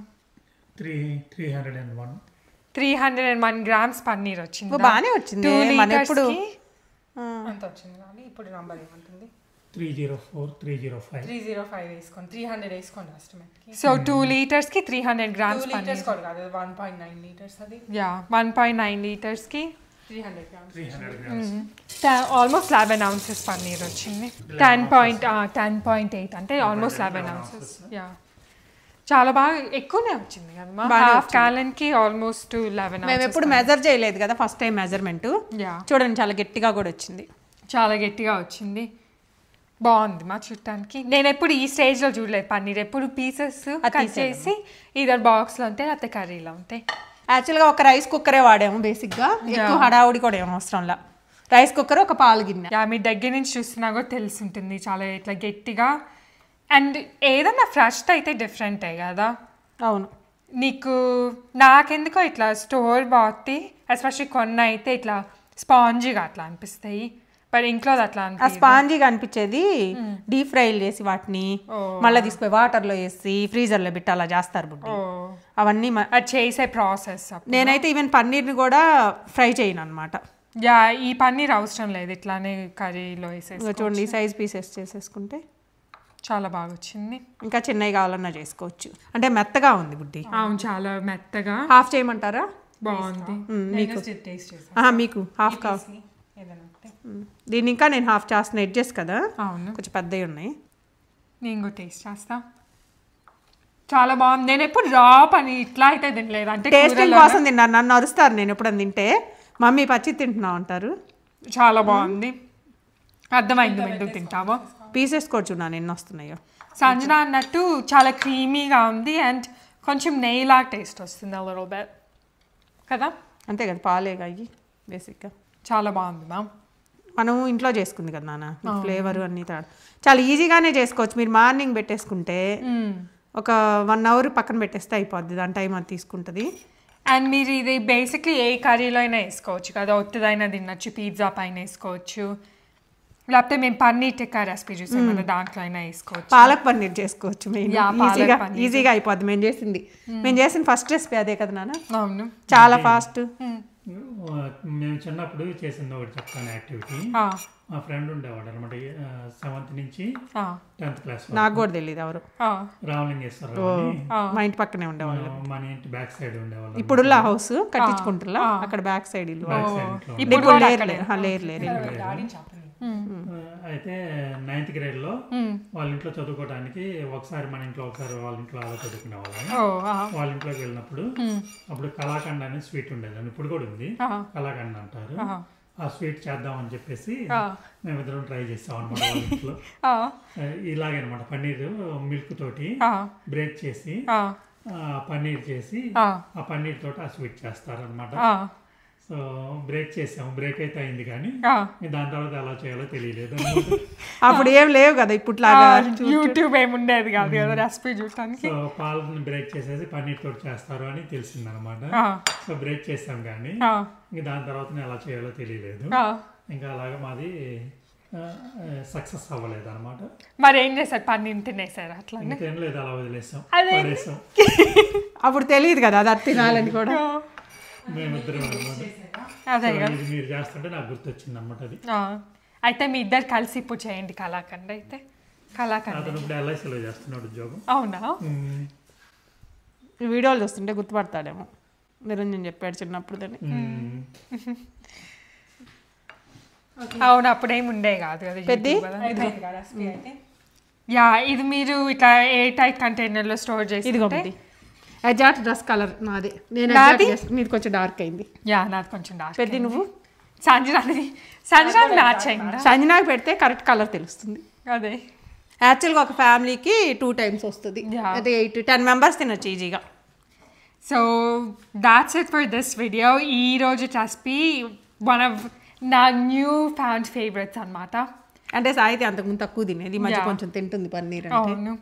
301 గ్రామ్స్ పన్నీర్ వచ్చింది. బాగానే వచ్చింది. మన ఎప్పుడు అంత వచ్చింది కానీ ఇప్పుడు నంబర్ ఏమంటుంది? 305 వేసుకోండి, 300 వేసుకోండి ఎస్టిమేట్కి. సో 2 liters-కి 300 grams పన్నీర్ కాదు, 1.9 liters అది. Yeah 1.9 liters-కి 300 grams. Almost 11 ounces paneer వచ్చింది. 10.8 అంటే ఆల్మోస్ట్ 11 ounces. యా చాలా బాగా ఎక్కువనే వచ్చింది కదా. హాఫ్ gallonకి ఆల్మోస్ట్ 11 ounces. మేము ఎప్పుడు మెజర్ చేయలేదు కదా, ఫస్ట్ టైం మెజర్మెంట్. చూడండి చాలా గట్టిగా కూడా వచ్చింది, చాలా గట్టిగా వచ్చింది. బాగుంది మా చుట్టానికి. నేను ఎప్పుడు ఈ స్టేజ్లో చూడలేదు పన్నీర్. ఎప్పుడు పీసెస్ కట్ చేసి ఇద్దరు బాక్స్లో ఉంటాయి, లేకపోతే కర్రీలో ఉంటాయి. యాక్చువల్గా ఒక రైస్ కుక్కరే వాడాము బేసిక్గా, ఎక్కువ హడావుడి కూడా ఏం అవసరంలా. రైస్ కుక్కర్, ఒక పాలు గిన్నె. యా, మీ దగ్గర నుంచి చూస్తున్నా కూడా తెలిసి ఉంటుంది చాలా ఇట్లా గట్టిగా. అండ్ ఏదన్నా ఫ్రెష్ అయితే డిఫరెంటే కదా. అవును, నీకు నాకెందుకో ఇట్లా స్టోర్ బాటి ఎస్పెషల్లీ కొన్ని అయితే ఇట్లా స్పాంజీగా అట్లా అనిపిస్తాయి. బట్ ఇంట్లో అట్లా ఆ స్పాంజీగా అనిపించేది డీప్ ఫ్రైలు చేసి వాటిని మళ్ళీ తీసుకుపోయి వాటర్లో వేసి ఫ్రీజర్లో పెట్టి అలా చేస్తారు బుడ్డి. అవన్నీ అది చేసే ప్రాసెస్. నేనైతే ఈవెన్ పన్నీర్ని కూడా ఫ్రై చేయను అనమాట. యా, ఈ పన్నీర్ అవసరం లేదు, ఇట్లానే కర్రీలో వేసేసి చూడండి సైజ్ పీసెస్ చేసేసుకుంటే చాలా బాగా వచ్చింది. ఇంకా చిన్నవి కావాలన్నా చేసుకోవచ్చు. అంటే మెత్తగా ఉంది బుడ్డి. అవును, చాలా మెత్తగా. హాఫ్ చేయమంటారా? బాగుంది. మీకు హాఫ్ కావాలి. దీన్ని ఇంకా నేను హాఫ్ చేస్తున్నా, ఎడ్జెస్ కదా. అవును, కొంచెం పెద్దవి ఉన్నాయి. నేను కూడా టేస్ట్ చేస్తా. చాలా బాగుంది. నేను ఎప్పుడు రా పని ఇట్లా అయితే తినలేదు, అంటే టేస్టింగ్ కోసం తిన్నాను. నన్ను అరుస్తారు నేను ఎప్పుడన్నా తింటే, మమ్మీ పచ్చి తింటున్నావు అంటారు. చాలా బాగుంది. అర్థమైంది ఎందుకు తింటావో. పీసెస్ కూడా చూడాను ఎన్ని వస్తున్నాయో. సంజన అన్నట్టు చాలా క్రీమీగా ఉంది అండ్ కొంచెం నెయ్యిలా టేస్ట్ వస్తుంది a little bit కదా. అంతే కదా, పాలేగా అయ్యి బేసిక్గా. చాలా బాగుంది మ్యామ్. మనం ఇంట్లో చేసుకుంది కదా నాన్న, ఫ్లేవర్ అన్నీ చాలా ఈజీగానే చేసుకోవచ్చు. మీరు మార్నింగ్ పెట్టేసుకుంటే ఒక 1 hour పక్కన పెట్టేస్తే అయిపోద్ది, దాని టైం అది తీసుకుంటుంది. అండ్ మీరు ఇది బేసిక్లీ ఏ కర్రీలో అయినా వేసుకోవచ్చు కదా, ఒత్తిదైనా తినచ్చు, పిజ్జా పైన వేసుకోవచ్చు, లేకపోతే మేము పన్నీర్ టిక్కా రెసిపీ చూసాం కదా, దాంట్లో అయినా వేసుకోవచ్చు. పాలక్ పన్నీర్ చేసుకోవచ్చు, ఈజీగా అయిపోద్ది. మేము చేసిన ఫస్ట్ రెసిపీ అదే కదా నాన్న. అవును, చాలా ఫాస్ట్. మేము చిన్నప్పుడు చేసింది ఒకటి చెప్తాను యాక్టివిటీ. మా ఫ్రెండ్ ఉండేవాడు అనమాట, 7th నుంచి 10th క్లాస్. నాకు కూడా తెలియదు ఎవరు. రామలింగేశ్వరరావు మా ఇంటి పక్కనే ఉండేవాళ్ళు. మన ఇంటి బ్యాక్ సైడ్ ఉండేవాళ్ళు. ఇప్పుడు హౌస్ కట్టించుకుంటున్నా, అక్కడ బ్యాక్ సైడ్ ఇల్లు. అయితే 9th grade లో వాళ్ళ ఇంట్లో చదువుకోవడానికి ఒకసారి మన ఇంట్లో, ఒకసారి వాళ్ళ ఇంట్లో అలా చదువుకునే వాళ్ళం. వాళ్ళ ఇంట్లోకి వెళ్ళినప్పుడు అప్పుడు కలాకండ్ అనే స్వీట్ ఉండేది, ఇప్పుడు కూడా ఉంది, కలాకండ్ అంటారు. ఆ స్వీట్ చేద్దామని చెప్పేసి మేమిద్దరం ట్రై చేస్తాం అనమాట వాళ్ళ ఇంట్లో. ఇలాగనమాట పన్నీర్ మిల్క్ తోటి బ్రేక్ చేసి పన్నీర్ చేసి ఆ పన్నీర్ తోటి ఆ స్వీట్ చేస్తారనమాట. సో బ్రేక్ చేసాము, బ్రేక్ అయితే అయింది కానీ దాని తర్వాత ఎలా చేయాలో తెలియలేదు. అప్పుడు ఏం లేవు కదా ఇప్పుడు యూట్యూబ్ ఏముండేది కాదు కదా రెసిపీ చూడటానికి. సో పాలని బ్రేక్ చేసేసి పన్నీర్ తోటి చేస్తారు అని తెలిసింది అనమాట. సో బ్రేక్ చేసాం కానీ ఇంకా దాని తర్వాత ఎలా చేయాలో తెలియలేదు. ఇంకా అలాగా మాది సక్సెస్ అవ్వలేదు అనమాట. మరి ఏం చేశారు, పన్నీర్ తినేసారు? అట్లా తినలేదు, అలా వదిలేసాం. అప్పుడు తెలియదు కదా అది తినాలని కూడా. మేమిద్దరం మీరు చేస్తుంటే నాకు గుర్తొచ్చింది అనమాట అది. అయితే మీ ఇద్దరు కలిసి ఇప్పుడు చేయండి కలాకండ్. అయితే కలాకండ్ అతను ఇప్పుడు LICలో చేస్తున్నాడు ఉద్యోగం. అవునా? వీడియోలు చూస్తుంటే గుర్తుపడతాడేమో, నిరంజన్ చెప్పాడు చిన్నప్పుడు దాన్ని. అవును, అప్పుడేమి ఉండే కాదు కదా పెద్ద. యా, ఇది మీరు ఇట్లా ఎయిర్ టైట్ కంటైనర్లో స్టోర్ చేసి. ఇది ఎగ్జాక్ట్ డ్రెస్ కలర్ నాది. నేను నీది కొంచెం డార్క్ అయింది. యా, నాది కొంచెం డార్క్. పెద్ద నువ్వు సంజనాకి మ్యాచ్ అయిందా? సంజనాకి పెడితే కరెక్ట్ కలర్ తెలుస్తుంది. అదే యాక్చువల్గా ఒక ఫ్యామిలీకి 2 times వస్తుంది. అదే 8 to 10 members తినొచ్చు ఈజీగా. So that's it for this video. ఈరోజు రెసిపీ వన్ ఆఫ్ నా న్యూ ఫౌండ్ ఫేవరెట్స్ అనమాట. అంటే సాయితే అంతకుముందు తక్కువ తినేది, ఈ మధ్య కొంచెం తింటుంది పన్నీర్. అవును.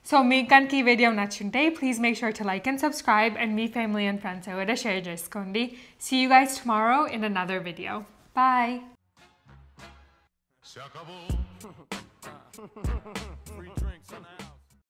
సో మీకు కనుక ఈ వీడియో నచ్చుంటే please make sure to like and subscribe and మీ ఫ్యామిలీ అండ్ ఫ్రెండ్స్ ఎవరైనా షేర్ చేసుకోండి. See you guys tomorrow in another video. Bye. Free drinks in the house.